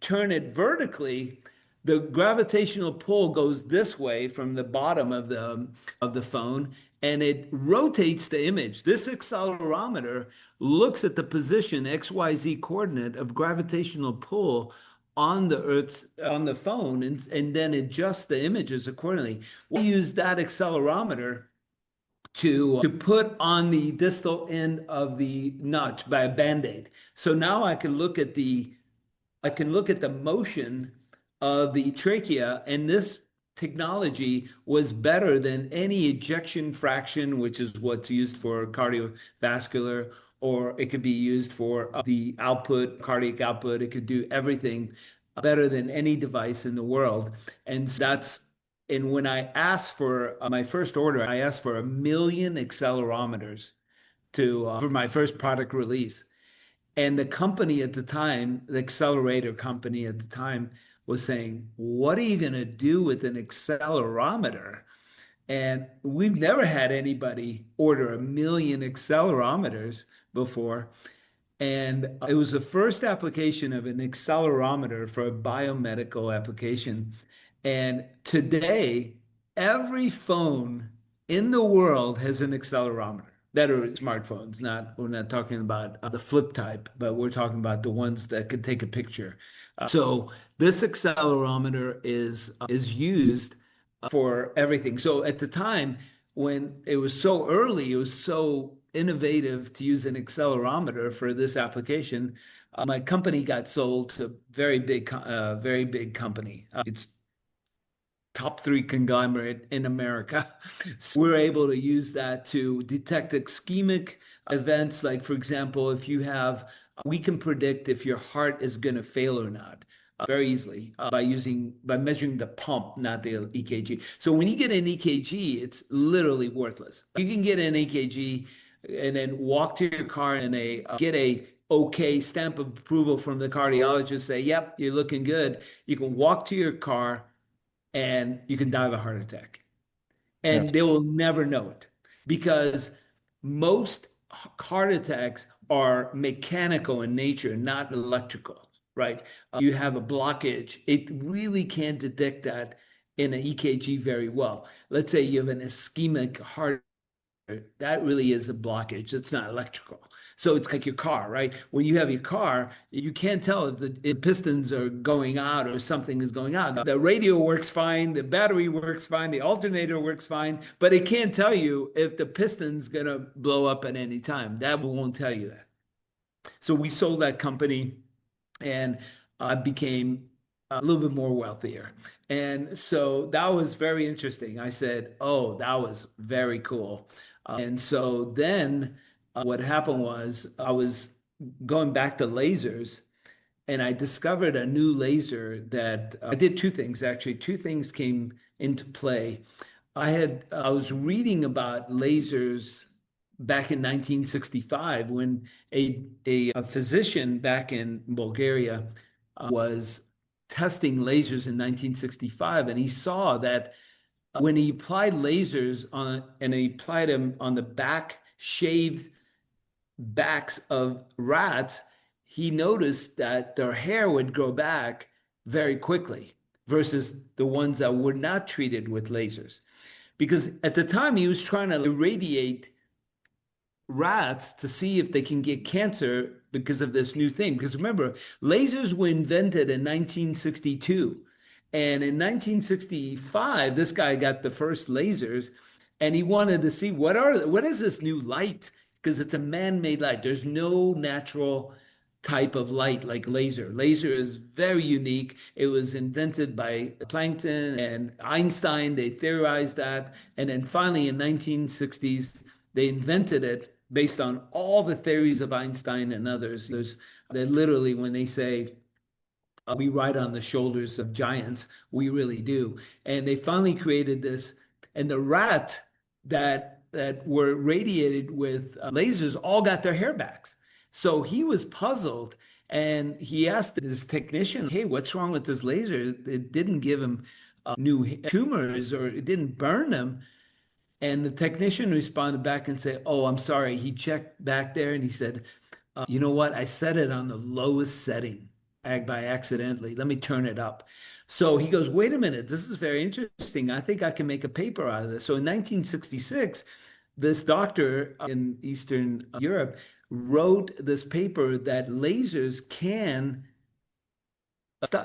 turn it vertically, the gravitational pull goes this way from the bottom of the phone, and it rotates the image. This accelerometer looks at the position XYZ coordinate of gravitational pull on the phone, and then adjust the images accordingly. We use that accelerometer to put on the distal end of the notch by a band-aid. So now I can look at the motion of the trachea, and this technology was better than any ejection fraction, which is what's used for cardiovascular, or it could be used for the output, cardiac output. It could do everything better than any device in the world. And when I asked for my first order, I asked for 1 million accelerometers for my first product release. And the company at the time, the accelerator company at the time, was saying, "What are you going to do with an accelerometer?" And we've never had anybody order 1 million accelerometers before. And it was the first application of an accelerometer for a biomedical application. And today, every phone in the world has an accelerometer. that are smartphones. We're not talking about the flip type, but we're talking about the ones that could take a picture. So this accelerometer is used for everything. So at the time when it was so early, it was so innovative to use an accelerometer for this application. My company got sold to a very big company. It's top three conglomerate in America. So we're able to use that to detect ischemic events. Like, for example, if you have, we can predict if your heart is going to fail or not. Very easily by measuring the pump, not the EKG. So when you get an EKG, it's literally worthless. You can get an EKG and then walk to your car and get a okay stamp of approval from the cardiologist, say, yep, you're looking good. You can walk to your car and you can die of a heart attack. And Yeah. they will never know it because most heart attacks are mechanical in nature, not electrical, right? You have a blockage. It really can't detect that in an EKG very well. Let's say you have an ischemic heart, that really is a blockage. It's not electrical. So it's like your car, right? When you have your car, you can't tell if the pistons are going out or something is going on. The radio works fine, the battery works fine, the alternator works fine, but it can't tell you if the piston's going to blow up at any time. That won't tell you that. So we sold that company and I became a little bit more wealthier. And so that was very interesting. I said, oh, that was very cool. And so then what happened was I was going back to lasers and I discovered a new laser that I did two things, actually. Two things came into play. I was reading about lasers back in 1965 when a physician back in Bulgaria was testing lasers in 1965, and he saw that when he applied lasers on and he applied them on the back shaved backs of rats, he noticed that their hair would grow back very quickly versus the ones that were not treated with lasers. Because at the time he was trying to irradiate rats to see if they can get cancer because of this new thing. Because remember, lasers were invented in 1962. And in 1965, this guy got the first lasers and he wanted to see what is this new light? Because it's a man-made light. There's no natural type of light like laser. Laser is very unique. It was invented by Planck and Einstein. They theorized that. And then finally in 1960s, they invented it based on all the theories of Einstein and others. They literally, when they say we ride on the shoulders of giants, we really do. And they finally created this, and the rat that were radiated with lasers all got their hair back. So he was puzzled, and he asked his technician, "Hey, what's wrong with this laser? It didn't give him new tumors, or it didn't burn him." And the technician responded back and said, "Oh, I'm sorry." He checked back there and he said, "You know what? I set it on the lowest setting by accidentally. Let me turn it up." So he goes, "Wait a minute. This is very interesting. I think I can make a paper out of this." So in 1966, this doctor in Eastern Europe wrote this paper that lasers can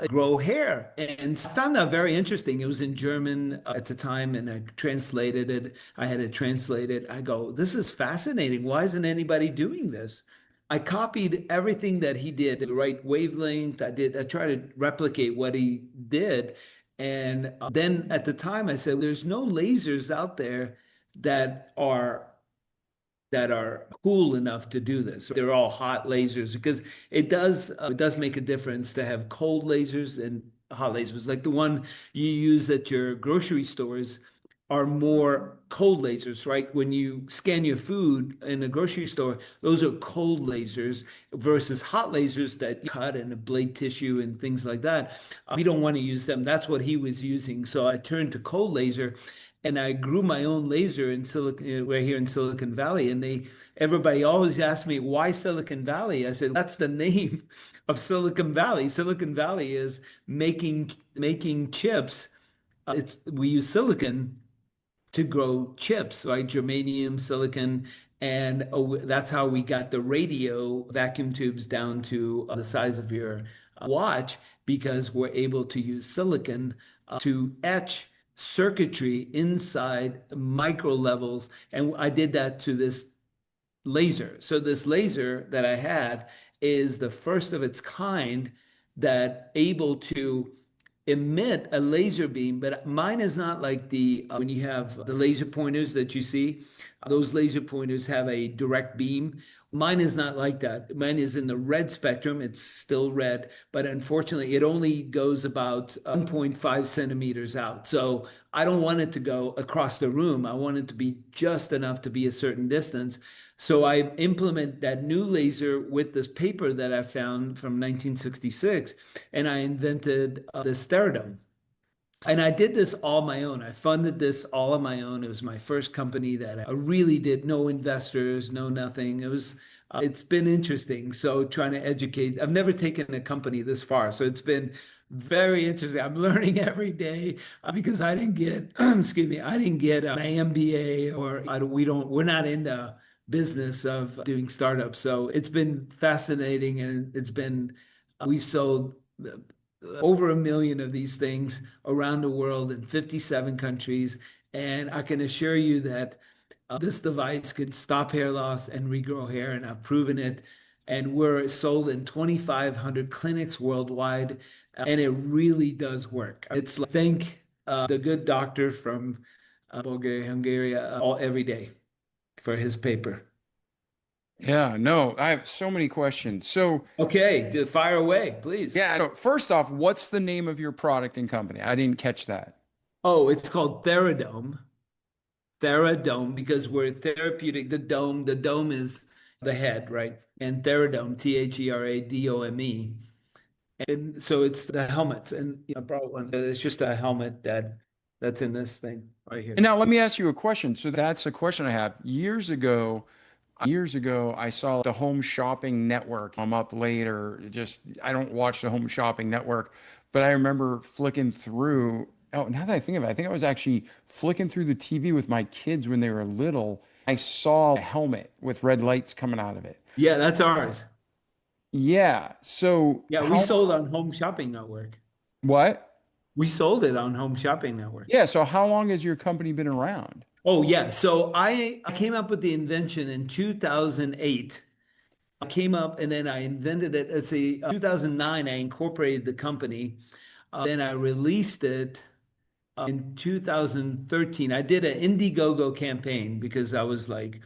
grow hair. And I found that very interesting. It was in German at the time, and I translated it. I had it translated. I go, this is fascinating. Why isn't anybody doing this? I copied everything that he did, the right wavelength. I tried to replicate what he did. And then at the time I said, there's no lasers out there that are cool enough to do this. They're all hot lasers because it does make a difference to have cold lasers and hot lasers. Like the one you use at your grocery stores are more cold lasers, right? When you scan your food in a grocery store, those are cold lasers versus hot lasers that cut and ablate tissue and things like that. We don't want to use them. That's what he was using. So I turned to cold laser. And I grew my own laser in right here in Silicon Valley. And everybody always asked me, why Silicon Valley? I said, that's the name of Silicon Valley. Silicon Valley is making chips. We use silicon to grow chips, right? Germanium, silicon, And that's how we got the radio vacuum tubes down to the size of your watch, because we're able to use silicon to etch circuitry inside micro levels. And I did that to this laser. So this laser that I had is the first of its kind that able to emit a laser beam, but mine is not like the when you have the laser pointers that you see, those laser pointers have a direct beam. Mine is not like that. Mine is in the red spectrum. It's still red, but unfortunately, it only goes about 1.5 centimeters out. So I don't want it to go across the room. I want it to be just enough to be a certain distance. So I implement that new laser with this paper that I found from 1966, and I invented this Theradome. And I did this all my own. I funded this all on my own. It was my first company that I really did. No investors, no nothing. It's been interesting. So trying to educate. I've never taken a company this far. So it's been very interesting. I'm learning every day because I didn't get, excuse me, I didn't get an MBA, or we're not in the business of doing startups. So it's been fascinating, and we've sold over 1 million of these things around the world in 57 countries. And I can assure you that this device can stop hair loss and regrow hair, and I've proven it. And we're sold in 2,500 clinics worldwide, and it really does work. It's like, thank the good doctor from Bulgaria, Hungary, every day for his paper. Yeah, no, I have so many questions. So, okay, fire away, please. Yeah, no, first off, what's the name of your product and company? I didn't catch that. Oh, it's called Theradome. Theradome, because we're therapeutic. The dome is the head, right? And Theradome, Theradome. And so it's the helmets. And I brought one. It's just a helmet that's in this thing right here. And now let me ask you a question. So that's a question I have. Years ago, I saw the Home Shopping Network. I'm up later. I don't watch the Home Shopping Network, but I remember flicking through. Oh, now that I think of it, I think I was actually flicking through the TV with my kids when they were little. I saw a helmet with red lights coming out of it. Yeah, that's ours. Yeah. So yeah, we sold on Home Shopping Network. What? We sold it on Home Shopping Network. Yeah. So how long has your company been around? Oh, yeah. So I came up with the invention in 2008. I came up and then I invented it. Let's see, 2009, I incorporated the company. Then I released it in 2013. I did an Indiegogo campaign because I was like,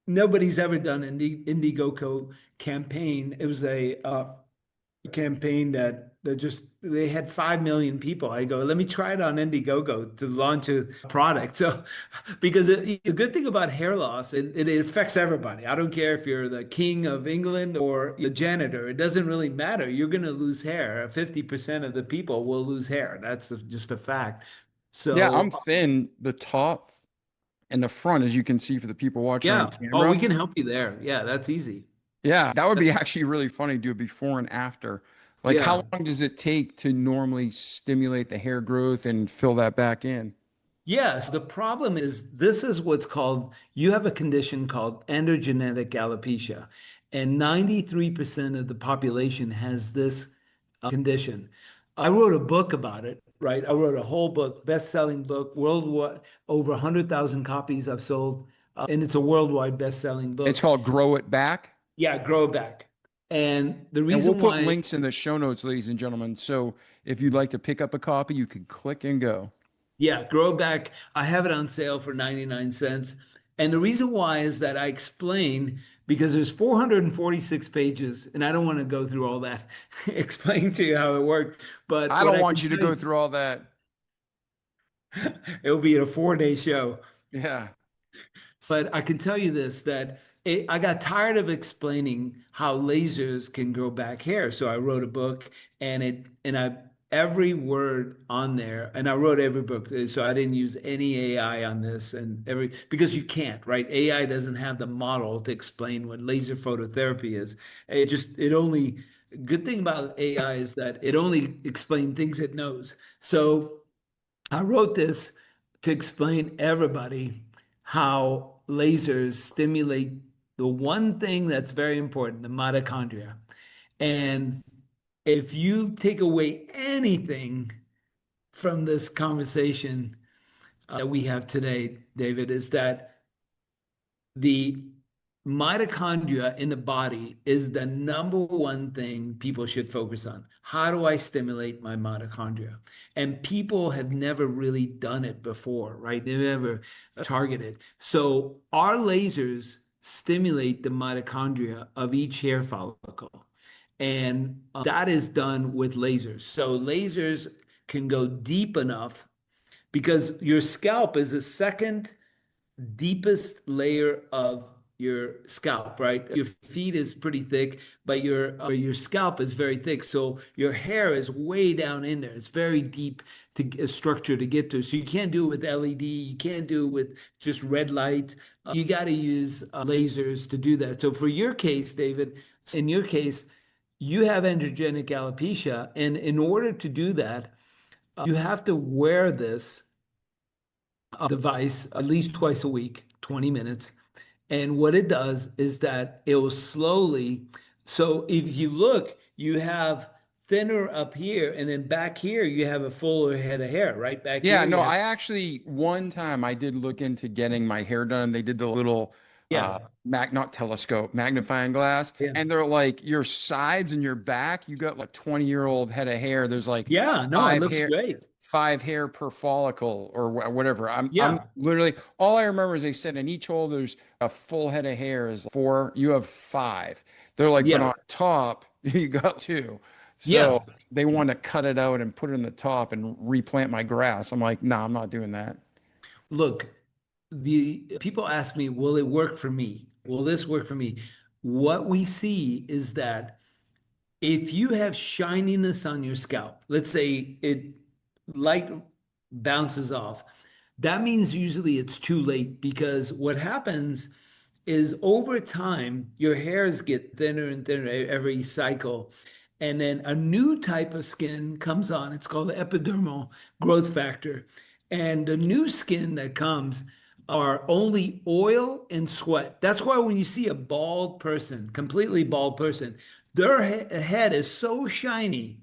nobody's ever done an Indiegogo campaign. It was a campaign that they had 5 million people. I go, let me try it on Indiegogo to launch a product. So, because the good thing about hair loss, it affects everybody. I don't care if you're the king of England or the janitor. It doesn't really matter. You're going to lose hair. 50% of the people will lose hair. That's just a fact. So yeah, I'm thin. The top and the front, as you can see for the people watching on camera. Oh, we can help you there. Yeah, that's easy. Yeah, that would be actually really funny to do a before and after. Like, how long does it take to normally stimulate the hair growth and fill that back in? Yes, the problem is this is what's called, you have a condition called androgenetic alopecia, and 93% of the population has this condition. I wrote a book about it, right? I wrote a whole book, best-selling book, worldwide, over 100,000 copies I've sold, and it's a worldwide best-selling book. It's called Grow It Back? Yeah, Grow It Back. And the reason we'll put links in the show notes, ladies and gentlemen. So if you'd like to pick up a copy, you can click and go. Yeah, Grow Back. I have it on sale for 99 cents. And the reason why is that I explain, because there's 446 pages, and I don't want to go through all that, explain to you how it worked. But I don't want you to go through all that. It'll be a 4-day show. Yeah. But I can tell you this, that I got tired of explaining how lasers can grow back hair. So I wrote a book, and every word on there, and I wrote every book. So I didn't use any AI on this, because you can't, right? AI doesn't have the model to explain what laser phototherapy is. Good thing about AI is that it only explains things it knows. So I wrote this to explain everybody how lasers stimulate the one thing that's very important, the mitochondria. And if you take away anything from this conversation that we have today, David, is that the mitochondria in the body is the number one thing people should focus on. How do I stimulate my mitochondria? And people have never really done it before, right? They've never targeted. So our lasers stimulate the mitochondria of each hair follicle. And that is done with lasers. So lasers can go deep enough because your scalp is the second deepest layer of your scalp, right? Your feet is pretty thick, but your scalp is very thick. So your hair is way down in there. It's very deep to a structure to get to. So you can't do it with LED. You can't do it with just red light. You got to use lasers to do that. So for your case, David, in your case, you have androgenic alopecia, and in order to do that, you have to wear this device at least twice a week, 20 minutes. And what it does is that it will slowly, so if you look, you have thinner up here, and then back here, you have a fuller head of hair, right? Back Yeah, here, you no, have, I actually one time I did look into getting my hair done. They did the little yeah, not telescope, magnifying glass, yeah. and they're like your sides and your back, you got like 20-year-old head of hair. There's like Yeah, no, it five looks hair great. five hair per follicle or whatever. I'm Yeah, literally all I remember is they said in each hole there's a full head of hair is four, you have five. They're like, but yeah, on top you got two. yeah. So they want to cut it out and put it in the top and replant my grass. I'm like, no, I'm not doing that. Look, the people ask me, will it work for me? Will this work for me? What we see is that if you have shininess on your scalp, let's say it light bounces off, that means usually it's too late because what happens is over time, your hairs get thinner and thinner every cycle. And then a new type of skin comes on. It's called the epidermal growth factor. And the new skin that comes are only oil and sweat. That's why when you see a bald person, completely bald person, their head is so shiny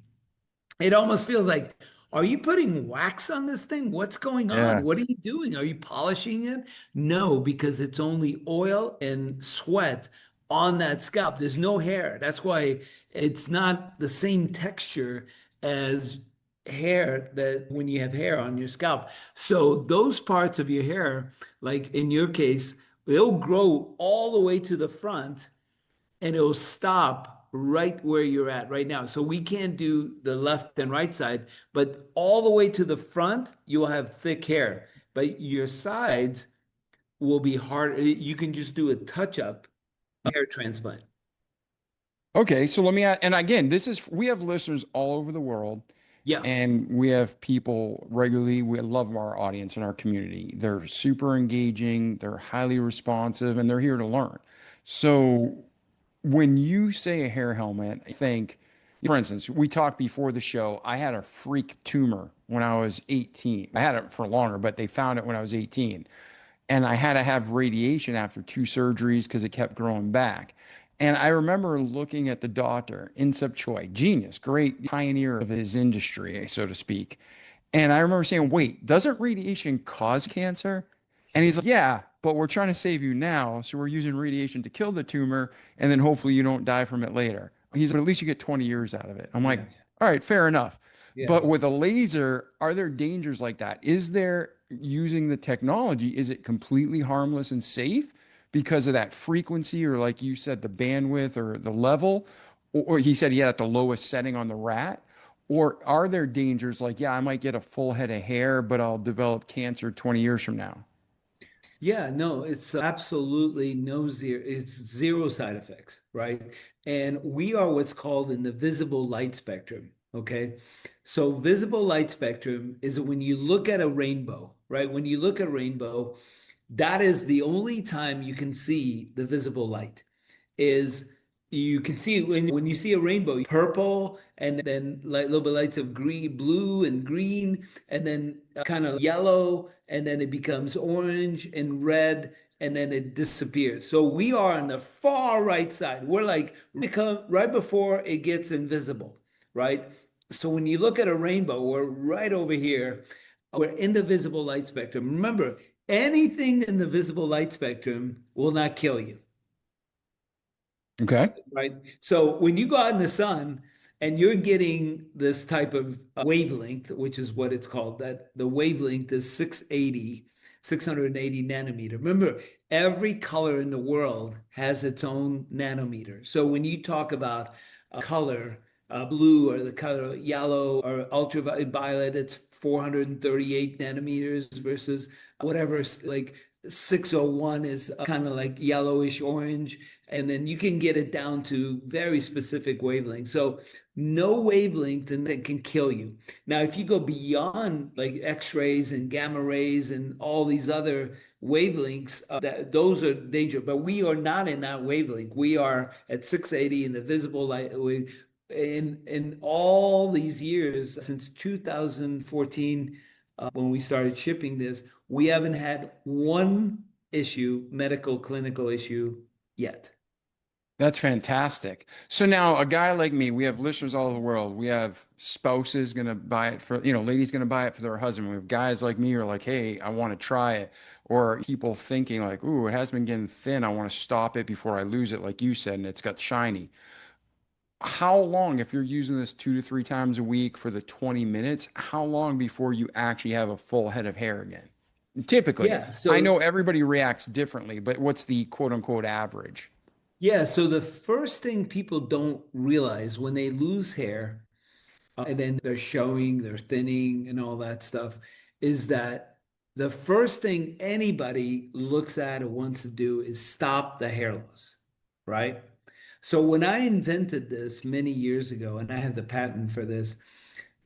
it almost feels like, are you putting wax on this thing? What's going on? Yeah. What are you doing? Are you polishing it? No, because it's only oil and sweat on that scalp. There's no hair. That's why it's not the same texture as hair that when you have hair on your scalp. So those parts of your hair, like in your case, they'll grow all the way to the front and it'll stop right where you're at right now. So we can't do the left and right side, but all the way to the front, you will have thick hair, but your sides will be hard. You can just do a touch up hair transplant. Okay, so let me add, and again, this is we have listeners all over the world, Yeah. and we have people regularly. We love our audience and our community. They're super engaging, they're highly responsive, and they're here to learn. So when you say a hair helmet, I think, for instance, we talked before the show. I had a freak tumor when I was 18. I had it for longer, but they found it when I was 18. And I had to have radiation after two surgeries because it kept growing back. And I remember looking at the doctor, Insep Choi, genius, great pioneer of his industry, so to speak. And I remember saying, wait, doesn't radiation cause cancer? And he's like, yeah, but we're trying to save you now. So we're using radiation to kill the tumor. And then hopefully you don't die from it later. He's like, at least you get 20 years out of it. I'm like, Yeah. all right, fair enough. Yeah. But with a laser, are there dangers like that? Is there using the technology, is it completely harmless and safe because of that frequency or like you said, the bandwidth or the level? Or he said he had at the lowest setting on the rat. Or are there dangers like, yeah, I might get a full head of hair, but I'll develop cancer 20 years from now? Yeah, no, it's absolutely no zero, it's zero side effects, right? And we are what's called in the visible light spectrum, okay? So visible light spectrum is when you look at a rainbow, right? When you look at a rainbow, that is the only time you can see the visible light is you can see when you see a rainbow, purple and then like little bit lights of green, blue and green, and then kind of yellow, and then it becomes orange and red and then it disappears. So we are on the far right side. We're like right before it gets invisible, right? So when you look at a rainbow, we're right over here. We're in the visible light spectrum. Remember, anything in the visible light spectrum will not kill you. Okay. Right. So when you go out in the sun and you're getting this type of wavelength, which is what it's called, that the wavelength is 680 nanometer. Remember, every color in the world has its own nanometer. So when you talk about color, blue or the color yellow or ultraviolet, it's 438 nanometers versus whatever, like 601 is kind of like yellowish orange. And then you can get it down to very specific wavelengths. So no wavelength that can kill you. Now, if you go beyond like X-rays and gamma rays and all these other wavelengths, those are dangerous. But we are not in that wavelength. We are at 680 in the visible light. In all these years, since 2014, when we started shipping this, we haven't had one medical clinical issue yet. That's fantastic. So now a guy like me, we have listeners all over the world. We have spouses going to buy it for, ladies going to buy it for their husband. We have guys like me who are like, hey, I want to try it. Or people thinking like, ooh, it has been getting thin. I want to stop it before I lose it, like you said, and it's got shiny. How long, if you're using this 2 to 3 times a week for the 20 minutes, how long before you actually have a full head of hair again? Typically, Yeah, so I know everybody reacts differently, but what's the quote unquote average? yeah, so the first thing people don't realize when they lose hair, and then they're showing, they're thinning, and all that stuff, is that the first thing anybody looks at or wants to do is stop the hair loss, right? So when I invented this many years ago, and I have the patent for this,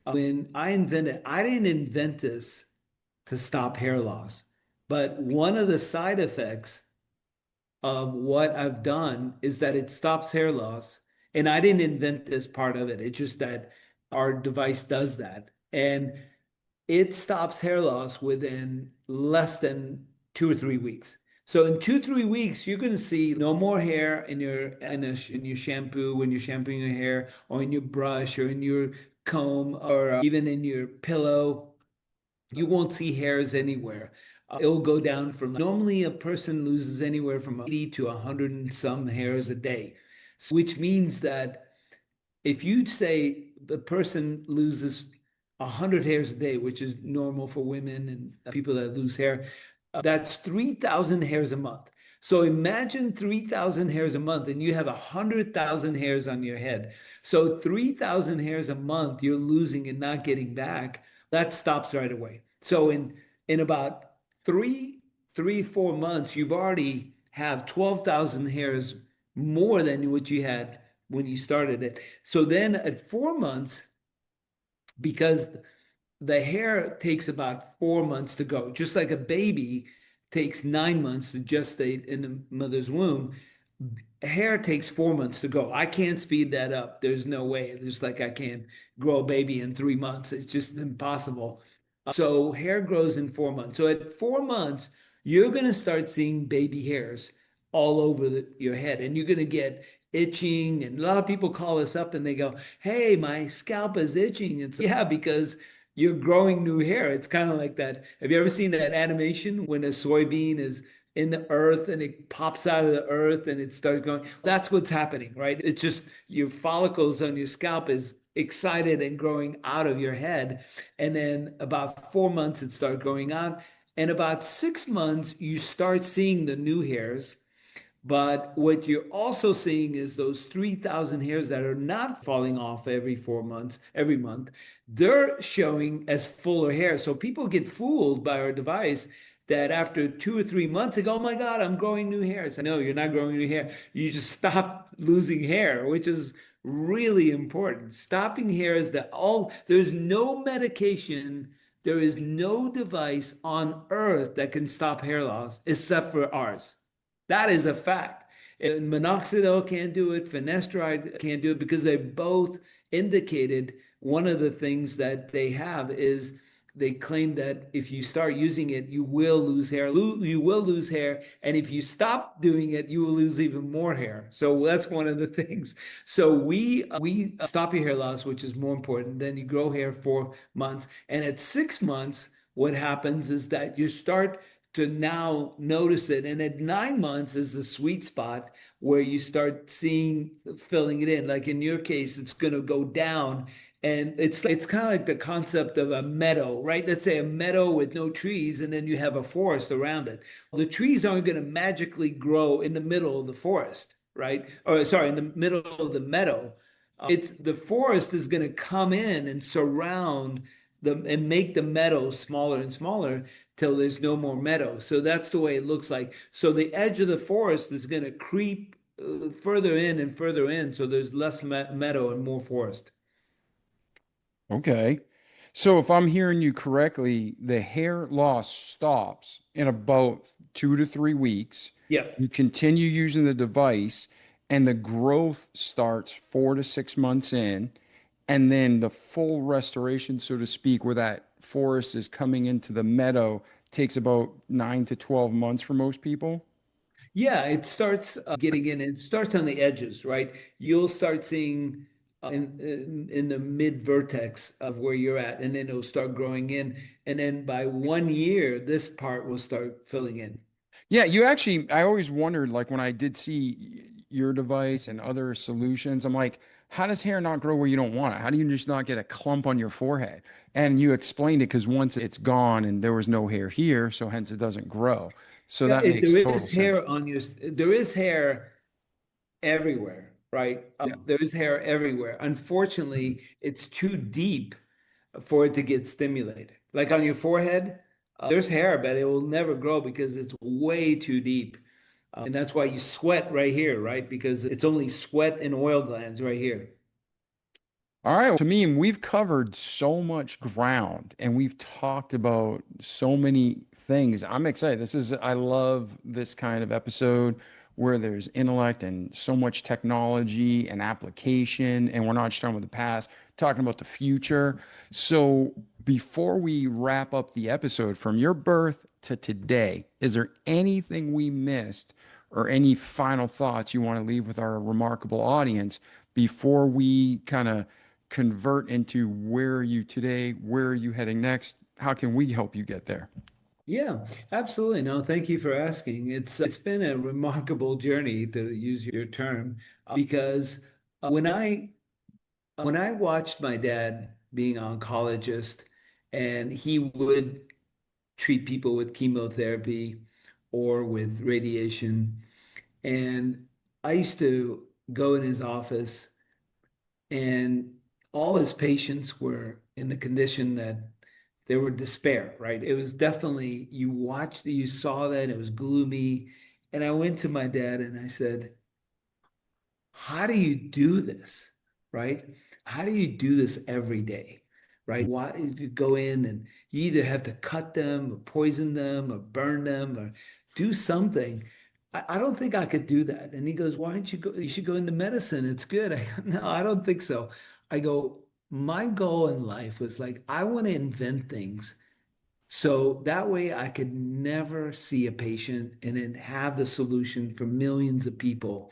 when I didn't invent this to stop hair loss, but one of the side effects of what I've done is that it stops hair loss. And I didn't invent this part of it. It's just that our device does that. And it stops hair loss within less than 2 or 3 weeks. So in 2, 3 weeks, you're going to see no more hair in your shampoo when you're shampooing your hair, or in your brush, or in your comb, or even in your pillow. You won't see hairs anywhere. It'll go down from normally a person loses anywhere from 80 to 100 and some hairs a day, which means that if you say the person loses 100 hairs a day, which is normal for women and people that lose hair, that's 3,000 hairs a month. So imagine 3,000 hairs a month and you have 100,000 hairs on your head. So 3,000 hairs a month you're losing and not getting back. That stops right away. So in about 4 months, you've already have 12,000 hairs more than what you had when you started it. So then at 4 months, because the hair takes about 4 months to go, just like a baby takes 9 months to gestate in the mother's womb, hair takes 4 months to go. I can't speed that up. There's no way. There's like I can't grow a baby in 3 months. It's just impossible. So hair grows in 4 months. So at 4 months, you're going to start seeing baby hairs all over your head, and you're going to get itching. And a lot of people call us up and they go, hey, my scalp is itching. It's yeah, because you're growing new hair. It's kind of like that. Have you ever seen that animation when a soybean is in the earth and it pops out of the earth and it starts going? That's what's happening, right? It's just your follicles on your scalp is excited and growing out of your head. And then about 4 months, it starts growing out. And about 6 months, you start seeing the new hairs. But what you're also seeing is those 3,000 hairs that are not falling off every 4 months, every month, they're showing as fuller hair. So people get fooled by our device that after 2 or 3 months, they go, oh my God, I'm growing new hair. I say, no, you're not growing new hair. You just stop losing hair, which is really important. Stopping hair is there's no medication, there is no device on earth that can stop hair loss except for ours. That is a fact. And minoxidil can't do it, finasteride can't do it, because they both indicated one of the things that they have is they claim that if you start using it, you will lose hair. You will lose hair, and if you stop doing it, you will lose even more hair. So that's one of the things. So we stop your hair loss, which is more important. Then you grow hair 4 months, and at 6 months, what happens is that you start to now notice it, and at 9 months is the sweet spot where you start seeing filling it in. Like in your case, it's going to go down. And it's kind of like the concept of a meadow, right? Let's say a meadow with no trees, and then you have a forest around it. Well, the trees aren't going to magically grow in the middle of the forest, right? Or sorry, in the middle of the meadow. It's the forest is going to come in and surround them and make the meadow smaller and smaller till there's no more meadow. So that's the way it looks like. So the edge of the forest is going to creep further in and further in. So there's less meadow and more forest. Okay. So if I'm hearing you correctly, the hair loss stops in about 2 to 3 weeks. Yeah. You continue using the device, and the growth starts 4 to 6 months in. And then the full restoration, so to speak, where that forest is coming into the meadow, takes about 9 to 12 months for most people. Yeah, it starts getting in. It starts on the edges, right? You'll start seeing in the mid vertex of where you're at, and then it'll start growing in, and then by 1 year, this part will start filling in. Yeah, you actually, I always wondered, like when I did see your device and other solutions, I'm like, how does hair not grow where you don't want it? How do you just not get a clump on your forehead? And you explained it because once it's gone and there was no hair here, so hence it doesn't grow. So Yeah, that makes there total is sense. hair on your, there is hair everywhere, right? Yeah. There is hair everywhere. Unfortunately, it's too deep for it to get stimulated. Like on your forehead, there's hair, but it will never grow because it's way too deep. And that's why you sweat right here, right? Because it's only sweat and oil glands right here. All right, Tamim, we've covered so much ground and we've talked about so many things. I'm excited. I love this kind of episode where there's intellect and so much technology and application, and we're not just talking about the past, talking about the future. So, before we wrap up the episode, from your birth to today, is there anything we missed or any final thoughts you want to leave with our remarkable audience before we kind of convert into where are you today? Where are you heading next? How can we help you get there? Yeah, absolutely. No, thank you for asking. It's been a remarkable journey, to use your term, because when I watched my dad being an oncologist, and he would treat people with chemotherapy or with radiation, and I used to go in his office, and all his patients were in the condition that they were despair, right? It was definitely, you saw that it was gloomy. And I went to my dad and I said, how do you do this? Right? How do you do this every day? Right? Why you go in and you either have to cut them or poison them or burn them or do something. I don't think I could do that. And he goes, why don't you go? You should go into medicine. It's good. I go, no, I don't think so. I go, my goal in life was like, I want to invent things so that way I could never see a patient and then have the solution for millions of people.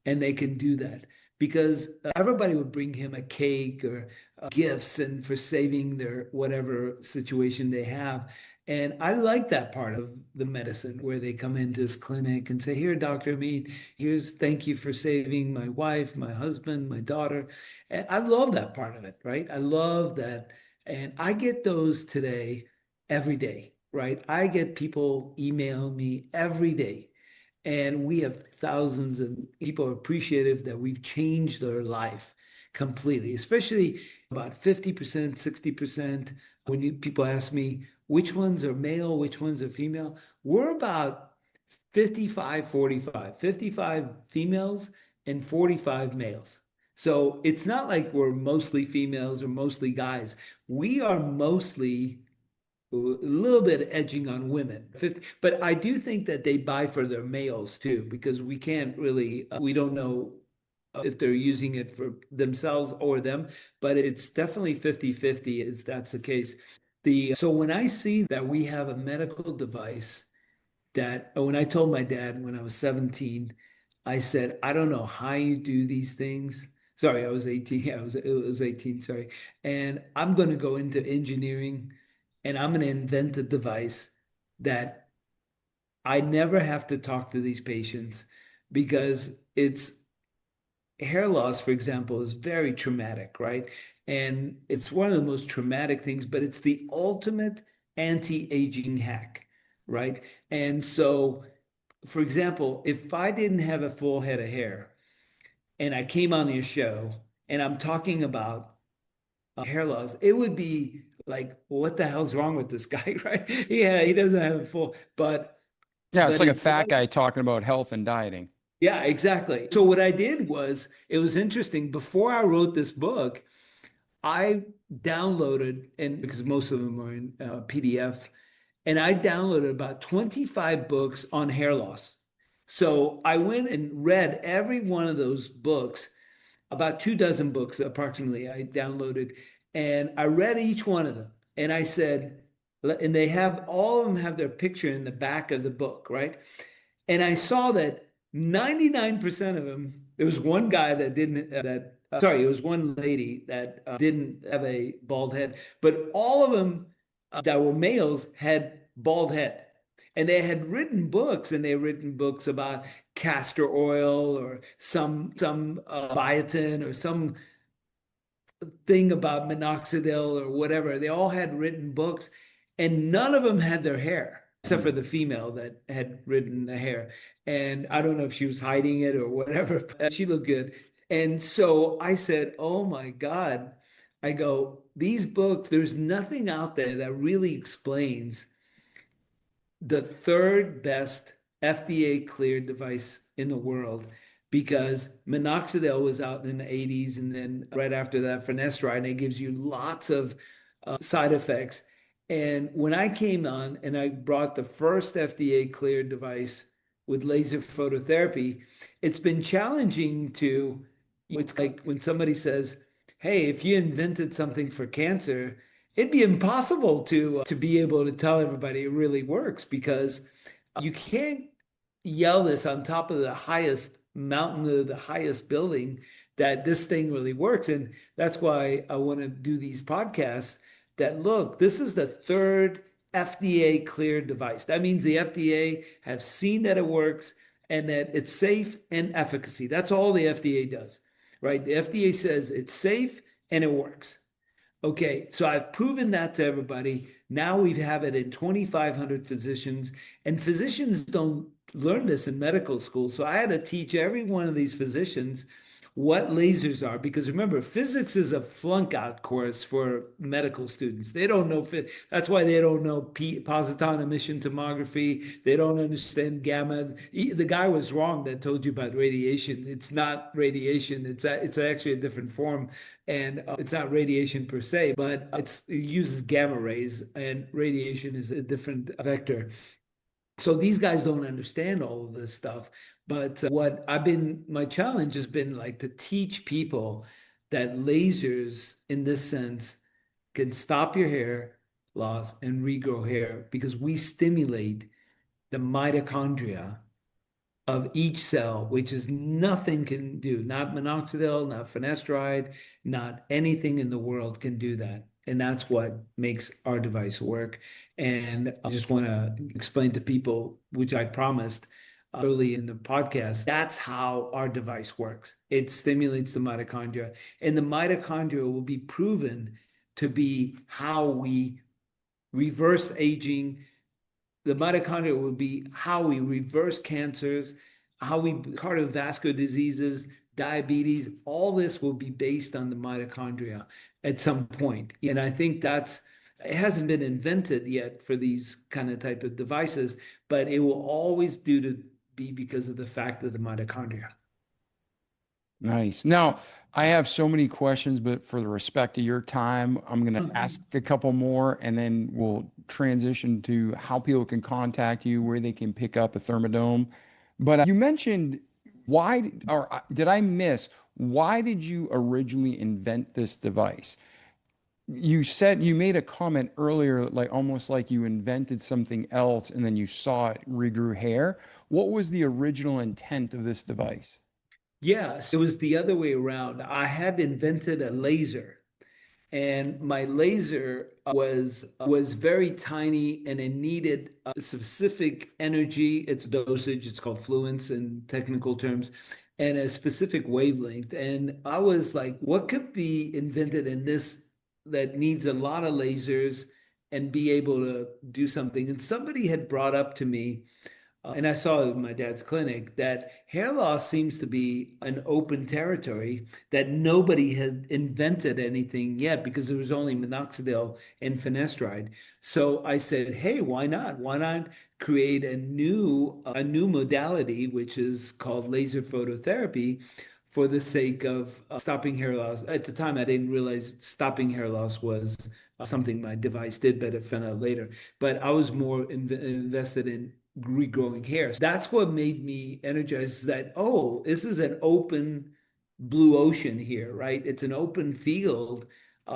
And they can do that because everybody would bring him a cake or gifts and for saving their whatever situation they have. And I like that part of the medicine where they come into his clinic and say, here, Dr. Hamid, here's thank you for saving my wife, my husband, my daughter. And I love that part of it, right? I love that. And I get those today every day, right? I get people email me every day, and we have thousands of people appreciative that we've changed their life completely, especially about 50%, 60%. When people ask me which ones are male, which ones are female, we're about 55, 45, 55 females and 45 males. So it's not like we're mostly females or mostly guys. We are mostly a little bit edging on women. 50, but I do think that they buy for their males too, because we can't really, we don't know if they're using it for themselves or them, but it's definitely 50-50 if that's the case. So when I see that we have a medical device that when I told my dad when I was 17, I said, I don't know how you do these things. Sorry, I was 18. Yeah, it was 18, sorry. And I'm going to go into engineering and I'm going to invent a device that I never have to talk to these patients because it's hair loss, for example, is very traumatic, right? And it's one of the most traumatic things, but it's the ultimate anti-aging hack, right? And so, for example, if I didn't have a full head of hair and I came on your show and I'm talking about hair loss, it would be like, what the hell's wrong with this guy, right? Yeah, he doesn't have a full, Yeah, it's but like a it's fat guy talking about health and dieting. yeah, exactly. So what I did was, it was interesting. Before I wrote this book, I downloaded, and because most of them are in PDF, and I downloaded about 25 books on hair loss. So I went and read every one of those books, about 2 dozen books approximately I downloaded, and I read each one of them. And I said, and they have all of them have their picture in the back of the book, right? And I saw that 99% of them, there was one guy that didn't, sorry, it was one lady that didn't have a bald head, but all of them that were males had bald head. And they had written books, and they had written books about castor oil or some biotin or some thing about minoxidil or whatever. They all had written books, and none of them had their hair, except for the female that had written the hair. And I don't know if she was hiding it or whatever, but she looked good. And so I said, oh my God, I go, these books, there's nothing out there that really explains the third best FDA cleared device in the world, because minoxidil was out in the 80s, and then right after that, finasteride, and it gives you lots of side effects. And when I came on and I brought the first FDA cleared device with laser phototherapy, it's been challenging to, it's like when somebody says, hey, if you invented something for cancer, it'd be impossible to be able to tell everybody it really works, because you can't yell this on top of the highest mountain of the highest building that this thing really works. And that's why I want to do these podcasts that, look, this is the third FDA cleared device. That means the FDA have seen that it works and that it's safe and efficacy. That's all the FDA does, right? The FDA says it's safe and it works. Okay, so I've proven that to everybody. Now we have it in 2,500 physicians, and physicians don't learn this in medical school. So I had to teach every one of these physicians what lasers are, because remember, physics is a flunk out course for medical students. They don't know, that's why they don't know positron emission tomography. They don't understand gamma. The guy was wrong that told you about radiation. It's not radiation. It's actually a different form, and it's not radiation per se, but it uses gamma rays, and radiation is a different vector. So these guys don't understand all of this stuff. But my challenge has been like to teach people that lasers in this sense can stop your hair loss and regrow hair, because we stimulate the mitochondria of each cell, which is nothing can do, not minoxidil, not finasteride, not anything in the world can do that. And that's what makes our device work. And I just want to explain to people, which I promised early in the podcast, that's how our device works. It stimulates the mitochondria, and the mitochondria will be proven to be how we reverse aging. The mitochondria will be how we reverse cancers, how we cardiovascular diseases, diabetes. All this will be based on the mitochondria at some point. And I think it hasn't been invented yet for these kind of type of devices, but it will always be because of the fact of the mitochondria. Nice. Now, I have so many questions, but for the respect of your time, I'm going to ask a couple more, and then we'll transition to how people can contact you, where they can pick up a Thermadome. But you mentioned did I miss, why did you originally invent this device? you said you made a comment earlier, like almost like you invented something else and then you saw it regrew hair. What was the original intent of this device? Yes, it was the other way around. I had invented a laser, and my laser was very tiny, and it needed a specific energy, its dosage, it's called fluence in technical terms, and a specific wavelength. And I was like, what could be invented in this that needs a lot of lasers and be able to do something? And somebody had brought up to me, and I saw it in my dad's clinic, that hair loss seems to be an open territory, that nobody had invented anything yet because there was only minoxidil and finasteride. So I said, hey, why not? Why not create a new modality, which is called laser phototherapy, for the sake of stopping hair loss. At the time, I didn't realize stopping hair loss was something my device did, but it found out later. But I was more invested in regrowing hair. That's what made me energized, that, oh, this is an open blue ocean here, right? It's an open field.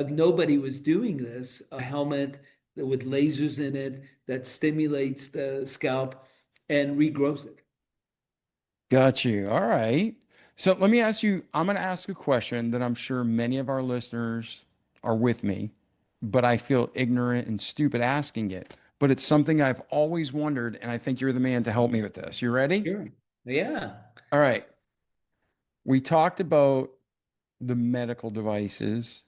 Nobody was doing this. A helmet with lasers in it that stimulates the scalp and regrows it. Got you. All right. So let me ask you, I'm going to ask a question that I'm sure many of our listeners are with me, but I feel ignorant and stupid asking it. But it's something I've always wondered, and I think you're the man to help me with this. You ready? Sure. Yeah. All right. We talked about the medical devices.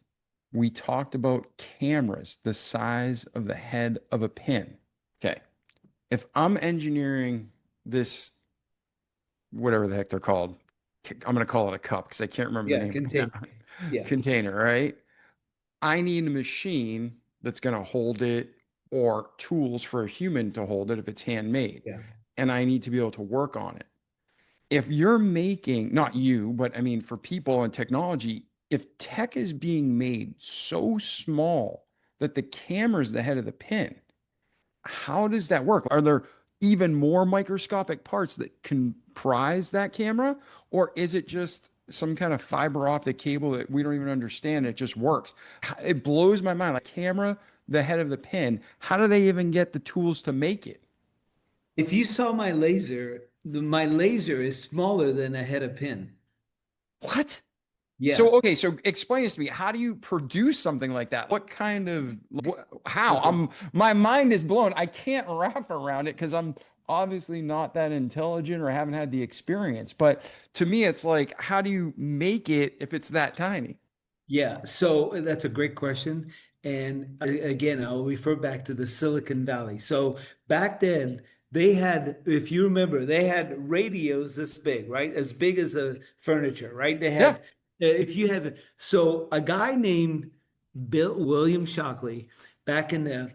We talked about cameras, the size of the head of a pin. Okay. If I'm engineering this, whatever the heck they're called, I'm going to call it a cup because I can't remember the Yeah. name right Contain. now. Yeah. Container, right? I need a machine that's going to hold it or tools for a human to hold it if it's handmade. Yeah. And I need to be able to work on it. If you're making, not you, but I mean, for people and technology, if tech is being made so small that the camera is the head of the pin, how does that work? Are there even more microscopic parts that comprise that camera? Or is it just some kind of fiber optic cable that we don't even understand? It just works. It blows my mind. Like camera, the head of the pin, how do they even get the tools to make it? If you saw my laser, my laser is smaller than a head of pin. What? Yeah. So, okay, so explain this to me. How do you produce something like that? What kind of, how? Okay. My mind is blown. I can't wrap around it because I'm obviously not that intelligent or haven't had the experience. But to me, it's like, how do you make it if it's that tiny? Yeah, so that's a great question. And again, I'll refer back to the Silicon Valley. So back then, they had, if you remember, they had radios this big, right? As big as a furniture, right? They Yeah. had, if you have, so a guy named William Shockley, back in the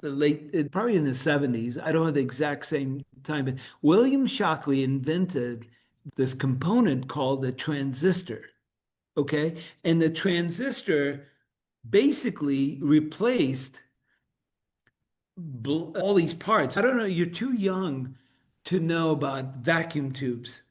late, probably in the 70s, I don't have the exact same time, but William Shockley invented this component called a transistor. Okay. And the transistor basically replaced all these parts. I don't know, you're too young to know about vacuum tubes.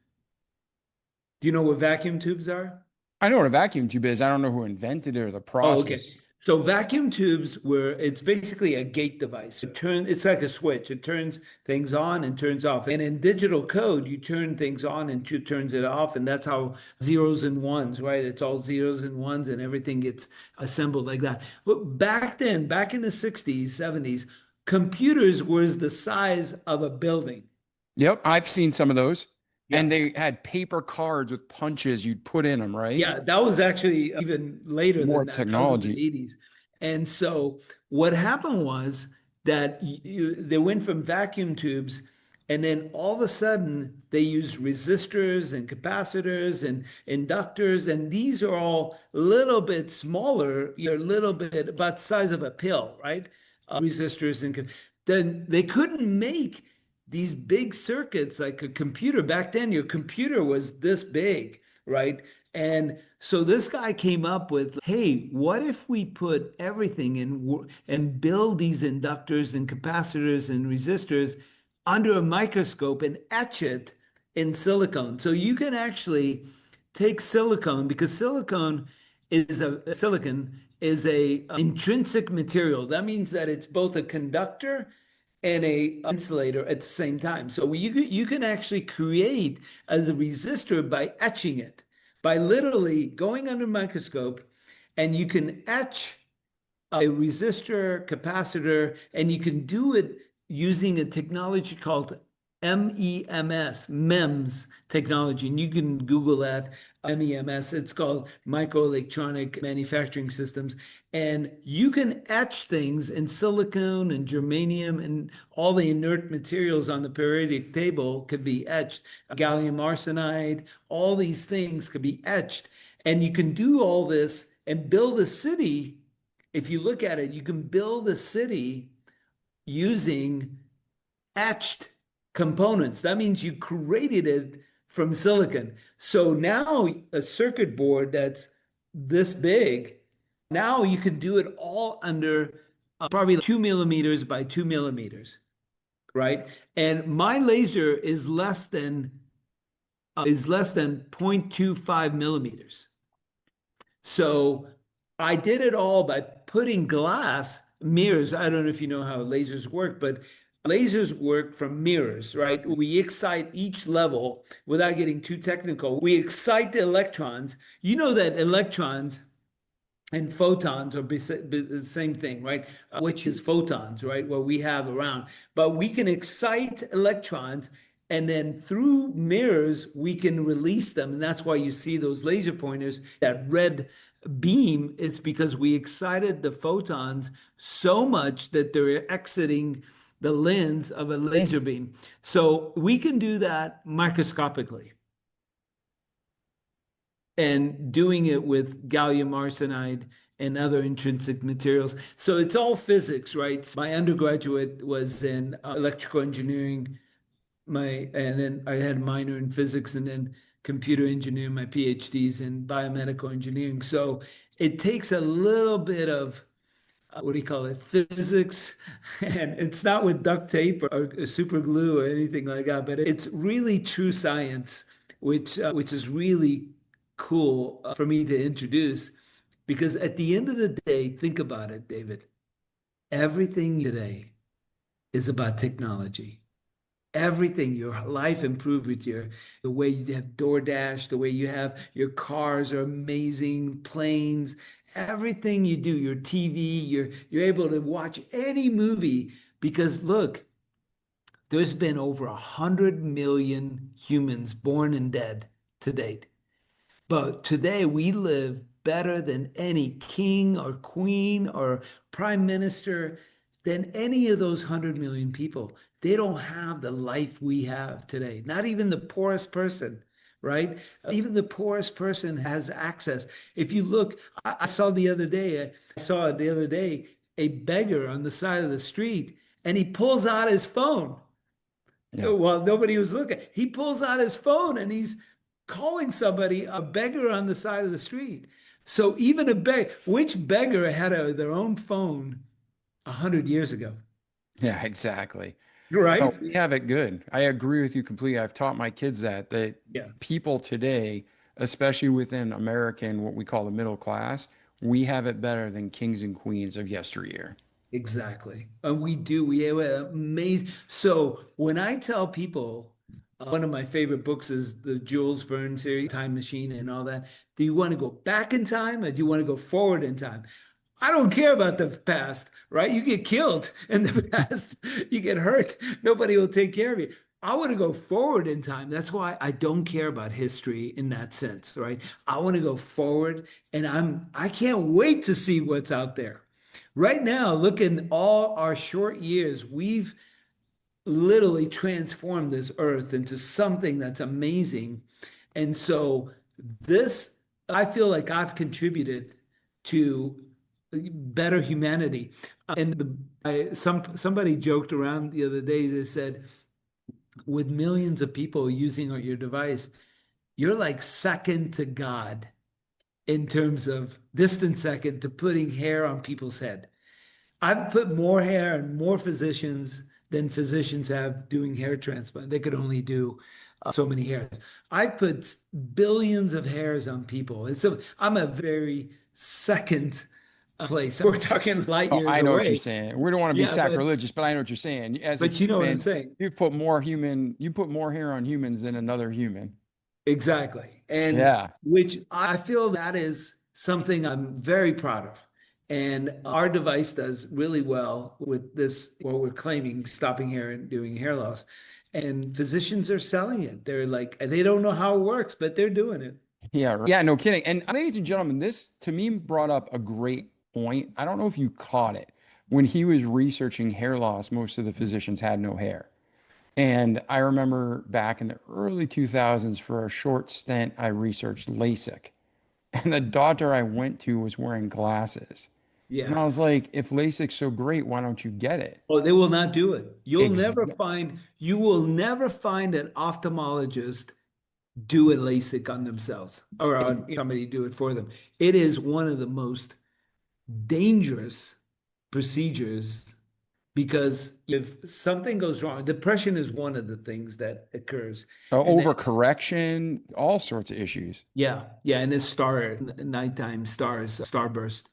Do you know what vacuum tubes are? I know what a vacuum tube is. I don't know who invented it or the Oh, okay. process. So vacuum tubes it's basically a gate device. It's like a switch. It turns things on and turns off. And in digital code, you turn things on and you turns it off. And that's how zeros and ones, right? It's all zeros and ones and everything gets assembled like that. But back then, back in the 60s, 70s, computers was the size of a building. Yep. I've seen some of those. Yeah. And they had paper cards with punches you'd put in them, right? Yeah, that was actually even later More than that. That was in technology. the 80s. And so what happened was that they went from vacuum tubes, and then all of a sudden they used resistors and capacitors and inductors, and these are all a little bit smaller, a little bit about the size of a pill, right? Resistors and then they couldn't make these big circuits like a computer. Back then, your computer was this big, right? And so this guy came up with, hey, what if we put everything in and build these inductors and capacitors and resistors under a microscope and etch it in silicone? So you can actually take silicone, because silicone is a silicon is a intrinsic material. That means that it's both a conductor and a insulator at the same time. So you can actually create as a resistor by etching it, by literally going under a microscope, and you can etch a resistor, capacitor, and you can do it using a technology called MEMS technology. And you can Google that, MEMS. It's called microelectronic manufacturing systems. And you can etch things in silicon and germanium, and all the inert materials on the periodic table could be etched. Gallium arsenide, all these things could be etched. And you can do all this and build a city. If you look at it, you can build a city using etched components. That means you created it from silicon. So now a circuit board that's this big, now you can do it all under probably 2 millimeters by 2 millimeters, right? And my laser is less than 0.25 millimeters. So I did it all by putting glass mirrors. I don't know if you know how lasers work, but lasers work from mirrors, right? We excite each level without getting too technical. We excite the electrons. You know that electrons and photons are the same thing, right? Which is photons, right? What we have around. But we can excite electrons, and then through mirrors, we can release them. And that's why you see those laser pointers, that red beam. It's because we excited the photons so much that they're exiting the lens of a laser beam. So we can do that microscopically. And doing it with gallium arsenide and other intrinsic materials. So it's all physics, right? My undergraduate was in electrical engineering, and then I had a minor in physics, and then computer engineering, my PhDs in biomedical engineering. So it takes a little bit of what do you call it, physics, and it's not with duct tape or super glue or anything like that, but it's really true science, which is really cool for me to introduce, because at the end of the day, think about it, David, everything today is about technology. Everything, your life improved with the way you have DoorDash, the way you have your cars are amazing, planes, everything you do, your TV, you're able to watch any movie, because look, there's been over 100 million humans born and dead to date. But today we live better than any king or queen or prime minister, than any of those 100 million people. They don't have the life we have today. Not even the poorest person, right? Even the poorest person has access. If you look, I saw the other day a beggar on the side of the street, and he pulls out his phone. Yeah. While nobody was looking. He pulls out his phone and he's calling somebody a beggar on the side of the street. So even which beggar had their own phone 100 years ago? Yeah, exactly. Right. No, we have it good. I agree with you completely. I've taught my kids that people today, especially within American, what we call the middle class, we have it better than kings and queens of yesteryear. Exactly. And we do. We have amazing. So when I tell people, one of my favorite books is the Jules Verne series, Time Machine and all that. Do you want to go back in time, or do you want to go forward in time? I don't care about the past, right? You get killed in the past, you get hurt, nobody will take care of you. I want to go forward in time. That's why I don't care about history in that sense, right? I want to go forward, and I can't wait to see what's out there. Right now, look in all our short years, we've literally transformed this earth into something that's amazing. And so I feel like I've contributed to better humanity. And somebody joked around the other day, they said, with millions of people using your device, you're like second to God in terms of distant second to putting hair on people's head. I've put more hair on more physicians than physicians have doing hair transplant. They could only do so many hairs. I put billions of hairs on people. I'm a very second place. We're talking light Oh, years I know what you're away. saying. We don't want to be Yeah, sacrilegious, but I know what you're saying. As a but you know what I'm human, saying. you put more hair on humans than another human. Exactly. And Yeah. which I feel that is something I'm very proud of. And our device does really well with this, what we're claiming, stopping hair and doing hair loss. And physicians are selling it. They're like, they don't know how it works, but they're doing it. Yeah. Yeah. No kidding. And ladies and gentlemen, this Tamim brought up a great point. I don't know if you caught it. When he was researching hair loss, most of the physicians had no hair. And I remember back in the early 2000s, for a short stint, I researched LASIK. And the doctor I went to was wearing glasses. And Yeah. I was like, if LASIK's so great, why don't you get it? Oh, they will not do it. Ex You will never find an ophthalmologist do a LASIK on themselves or on somebody do it for them. It is one of the most dangerous procedures because if something goes wrong, depression is one of the things that occurs. And then, Overcorrection, all sorts of issues. yeah, yeah, and it's nighttime stars, starburst.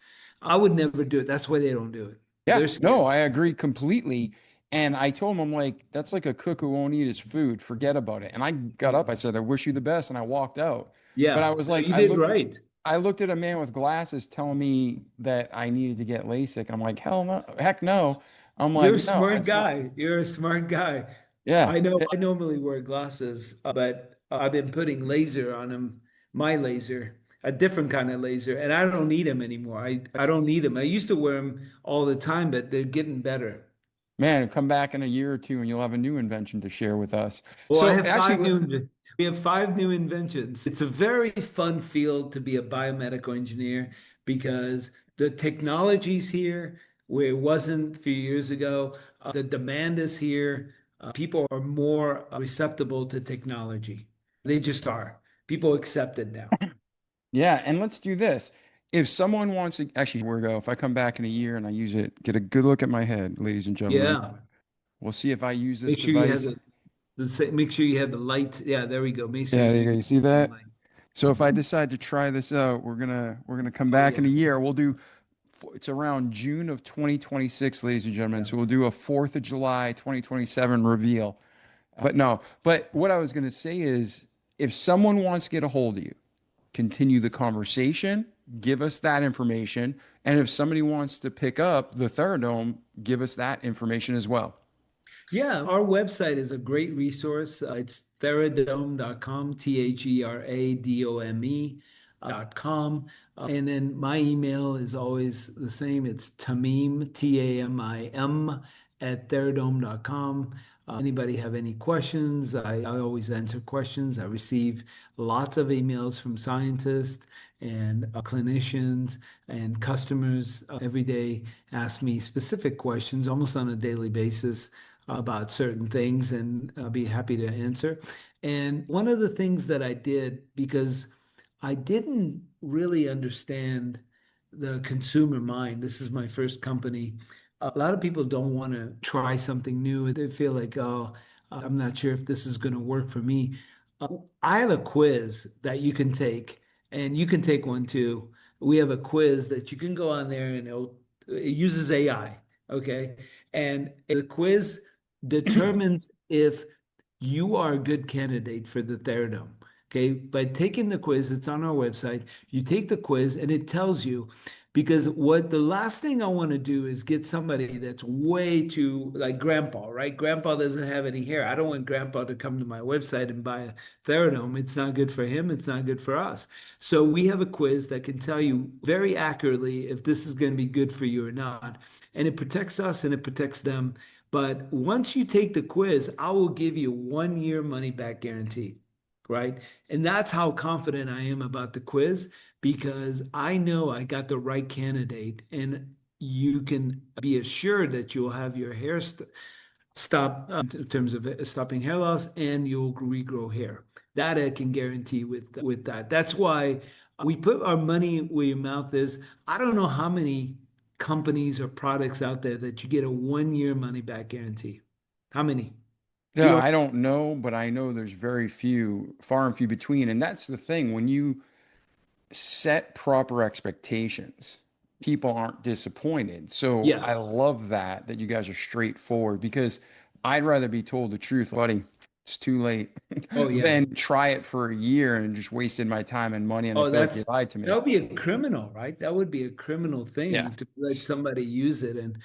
I would never do it. That's why they don't do it. Yeah, They're scared. no, I agree completely. And I told him, I'm like, that's like a cook who won't eat his food. Forget about it. And I got up, I said, I wish you the best. And I walked out. But I Yeah, was no, like, you did right. I looked at a man with glasses telling me that I needed to get LASIK. And I'm like, hell no, heck no. I'm You're a like, no, smart it's not. guy. You're a smart guy. Yeah. I normally wear glasses, but I've been putting laser on them, my laser, a different kind of laser, and I don't need them anymore. I don't need them. I used to wear them all the time, but they're getting better. Man, come back in a year or two and you'll have a new invention to share with us. Well, I So have actually, we have five new inventions. It's a very fun field to be a biomedical engineer because the technology's here where it wasn't a few years ago. The demand is here. People are more receptible to technology. They just are. People accept it now. yeah, and let's do this. If someone wants to, actually, here we go. If I come back in a year and I use it, get a good look at my head, ladies and gentlemen. Yeah. We'll see if I use this Make sure you have device. make sure you have the light. Yeah, there we go. Make sure Yeah, there you go. you You see have some that? light. So if I decide to try this out, we're gonna come Oh back in yeah. a year. We'll do it's around June of 2026, ladies and gentlemen. Yeah. So we'll do a 4th of July 2027 reveal. But no, but what I was gonna say is if someone wants to get a hold of you, continue the conversation, give us that information. And if somebody wants to pick up the Theradome, give us that information as well. Yeah, our website is a great resource. It's theradome.com, theradome.com. And then my email is always the same. It's Tamim, Tamim, at theradome.com. Anybody have any questions? I always answer questions. I receive lots of emails from scientists and clinicians and customers every day ask me specific questions almost on a daily basis about certain things, and I'll be happy to answer. And one of the things that I did, because I didn't really understand the consumer mind, this is my first company. A lot of people don't want to try something new. They feel like, oh, I'm not sure if this is going to work for me. I have a quiz that you can take, and you can take one too. We have a quiz that you can go on there and it uses AI. Okay. And the quiz determines if you are a good candidate for the Theradome. Okay, by taking the quiz, it's on our website. You take the quiz and it tells you, because what the last thing I want to do is get somebody that's way too like grandpa, right? Grandpa doesn't have any hair. I don't want grandpa to come to my website and buy a Theradome. It's not good for him. It's not good for us. So we have a quiz that can tell you very accurately if this is going to be good for you or not. And it protects us and it protects them. But once you take the quiz, I will give you 1 year money back guarantee, right? And that's how confident I am about the quiz because I know I got the right candidate, and you can be assured that you'll have your hair stop in terms of stopping hair loss, and you'll regrow hair. That I can guarantee with that. That's why we put our money where your mouth is. I don't know how many companies or products out there that you get a 1 year money back guarantee. How many? Yeah, I don't know, but I know there's very few, far and few between. And that's the thing. When you set proper expectations, people aren't disappointed. So Yeah. I love that you guys are straightforward because I'd rather be told the truth, buddy, it's too late, Oh, yeah. than try it for a year and just wasted my time and money and I Oh, feel like you lied to that me. would be a criminal, right? That would be a criminal Yeah. thing to let somebody use it and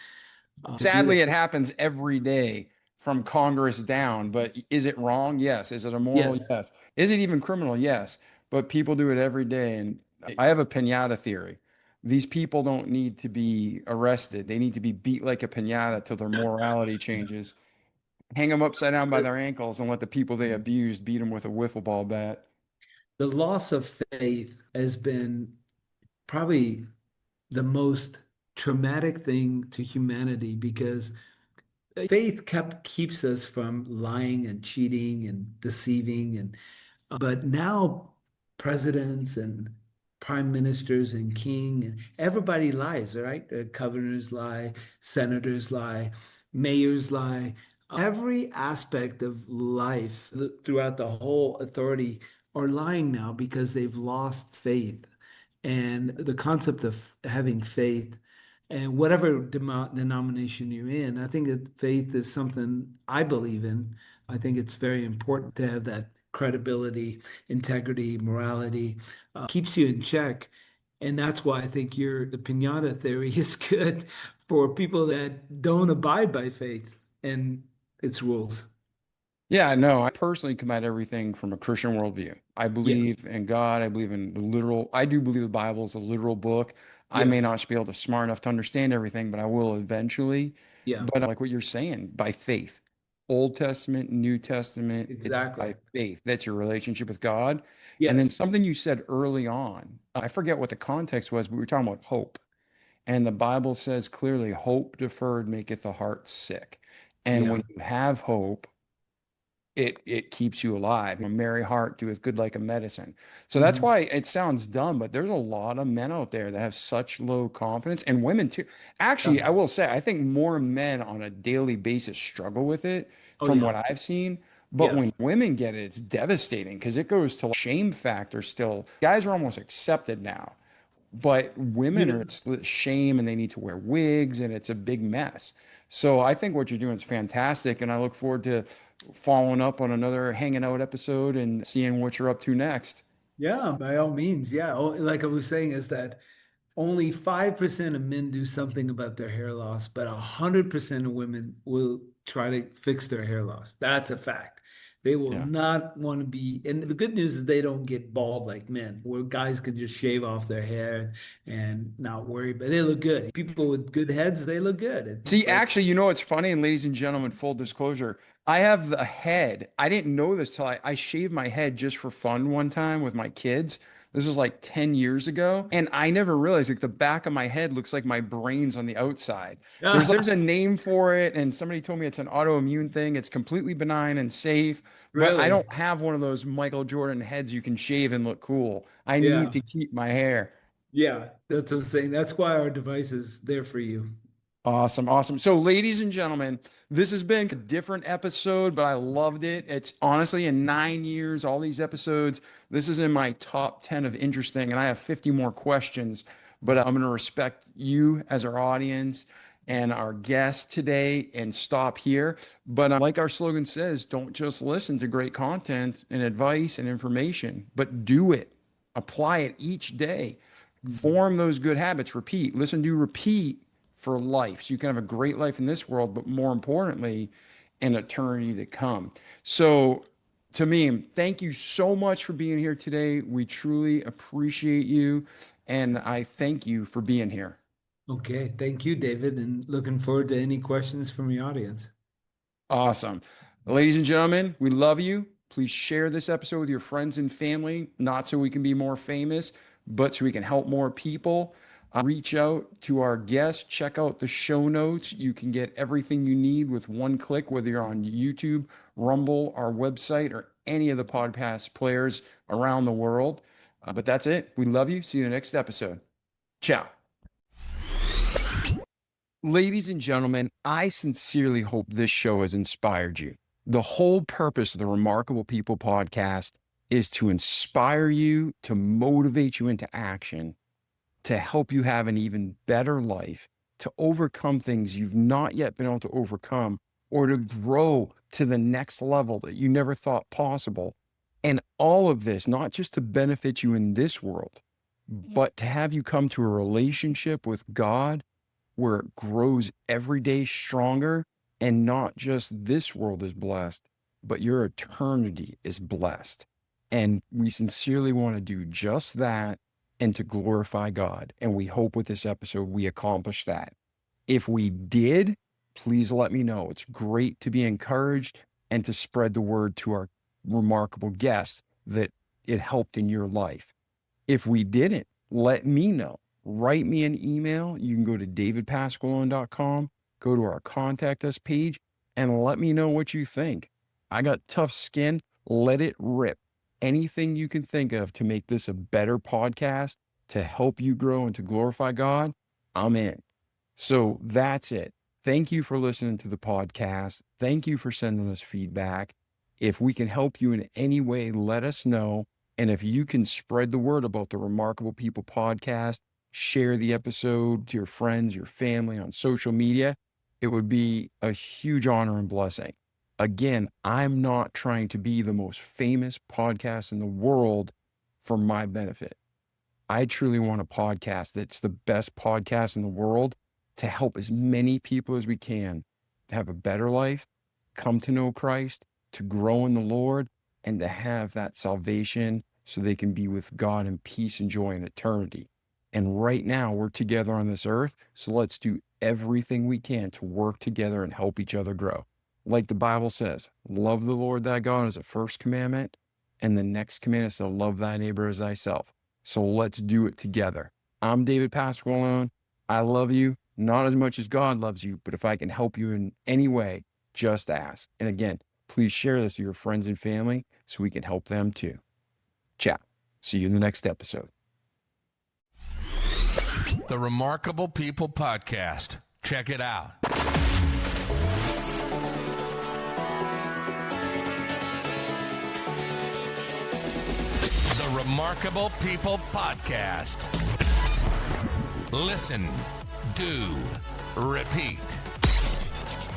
to do Sadly, that. it happens every day from Congress down, but is it wrong? Yes. Is it immoral? Yes. Yes. Is it even criminal? Yes. But people do it every day. And I have a pinata theory. These people don't need to be arrested. They need to be beat like a pinata till their morality changes. Hang them upside down by their ankles and let the people they abused beat them with a wiffle ball bat. The loss of faith has been probably the most traumatic thing to humanity because faith keeps us from lying and cheating and deceiving and but now presidents and prime ministers and king and everybody lies, right? Governors lie, senators lie, mayors lie. Every aspect of life throughout the whole authority are lying now because they've lost faith. And the concept of having faith and whatever denomination you're in, I think that faith is something I believe in. I think it's very important to have that credibility, integrity, morality, keeps you in check. And that's why I think the pinata theory is good for people that don't abide by faith and its rules. Yeah, no, I personally come at everything from a Christian worldview. I Yeah, believe in God. I believe in the literal, I do believe the Bible is a literal book. I yeah, may not be able to smart enough to understand everything, but I will eventually. yeah, But like what you're saying, by faith, Old Testament, New Testament, it's exactly. by faith. That's your relationship with God. And then Yes. something you said early on, I forget what the context was, but we were talking about hope. And the Bible says clearly, hope deferred maketh the heart sick. And Yeah. when you have hope, it keeps you alive. A merry heart doeth good like a medicine. So that's Mhm. why it sounds dumb, but there's a lot of men out there that have such low confidence and women too. Actually, Yeah. I will say, I think more men on a daily basis struggle with it Oh, from yeah. what I've seen. But Yeah. when women get it, it's devastating because it goes to shame factor still. Guys are almost accepted now. But You women are know, it's shame and they need to wear wigs and it's a big mess. So I think what you're doing is fantastic. And I look forward to following up on another hanging out episode and seeing what you're up to next. yeah, by all means. Yeah. Like I was saying, is that only 5% of men do something about their hair loss, but 100% of women will try to fix their hair loss. That's a fact. They will Yeah. not want to be, and the good news is they don't get bald like men, where guys can just shave off their hair and not worry, but they look good. People with good heads, they look good. See, But actually, you know what's funny? And ladies and gentlemen, full disclosure, I have the head. I didn't know this till I shaved my head just for fun one time with my kids. This was like 10 years ago. And I never realized like the back of my head looks like my brain's on the outside. There's a name for it, and somebody told me it's an autoimmune thing. It's completely benign and safe, but I really, don't have one of those Michael Jordan heads you can shave and look cool. I need yeah, to keep my hair. yeah, that's what I'm saying. That's why our device is there for you. Awesome, awesome. So, ladies and gentlemen, this has been a different episode, but I loved it. It's honestly in 9 years, all these episodes, this is in my top 10 of interesting, and I have 50 more questions, but I'm going to respect you as our audience and our guest today and stop here. But like our slogan says, don't just listen to great content and advice and information, but do it. Apply it each day. Form those good habits. Repeat. Listen to repeat for life. So you can have a great life in this world, but more importantly, an eternity to come. So, Tamim, thank you so much for being here today. We truly appreciate you. And I thank you for being here. Okay, thank you, David, and looking forward to any questions from the audience. Awesome. Ladies and gentlemen, we love you. Please share this episode with your friends and family, not so we can be more famous, but so we can help more people. Reach out to our guests, check out the show notes. You can get everything you need with one click, whether you're on YouTube, Rumble, our website, or any of the podcast players around the world. But that's it. We love you. See you in the next episode. Ciao. Ladies and gentlemen, I sincerely hope this show has inspired you. The whole purpose of the Remarkable People podcast is to inspire you, to motivate you into action, to help you have an even better life, to overcome things you've not yet been able to overcome, or to grow to the next level that you never thought possible. And all of this, not just to benefit you in this world, but to have you come to a relationship with God where it grows every day stronger, and not just this world is blessed, but your eternity is blessed. And we sincerely want to do just that and to glorify God. And we hope with this episode, we accomplish that. If we did, please let me know. It's great to be encouraged and to spread the word to our remarkable guests that it helped in your life. If we didn't, let me know. Write me an email. You can go to davidpasqualone.com, go to our contact us page, and let me know what you think. I got tough skin. Let it rip. Anything you can think of to make this a better podcast, to help you grow and to glorify God, I'm in. So that's it. Thank you for listening to the podcast. Thank you for sending us feedback. If we can help you in any way, let us know. And if you can spread the word about the Remarkable People podcast, share the episode to your friends, your family on social media, it would be a huge honor and blessing. Again, I'm not trying to be the most famous podcast in the world for my benefit. I truly want a podcast that's the best podcast in the world to help as many people as we can to have a better life, come to know Christ, to grow in the Lord, and to have that salvation so they can be with God in peace and joy in eternity. And right now we're together on this earth, so let's do everything we can to work together and help each other grow. Like the Bible says, love the Lord thy God is the first commandment, and the next commandment is to love thy neighbor as thyself. So let's do it together. I'm David Pasqualone. I love you, not as much as God loves you, but if I can help you in any way, just ask. And again, please share this with your friends and family so we can help them too. Ciao. See you in the next episode. The Remarkable People podcast. Check it out. The Remarkable People podcast. Listen, do, repeat.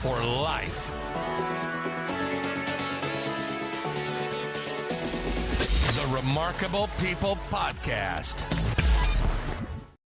For life. The Remarkable People podcast.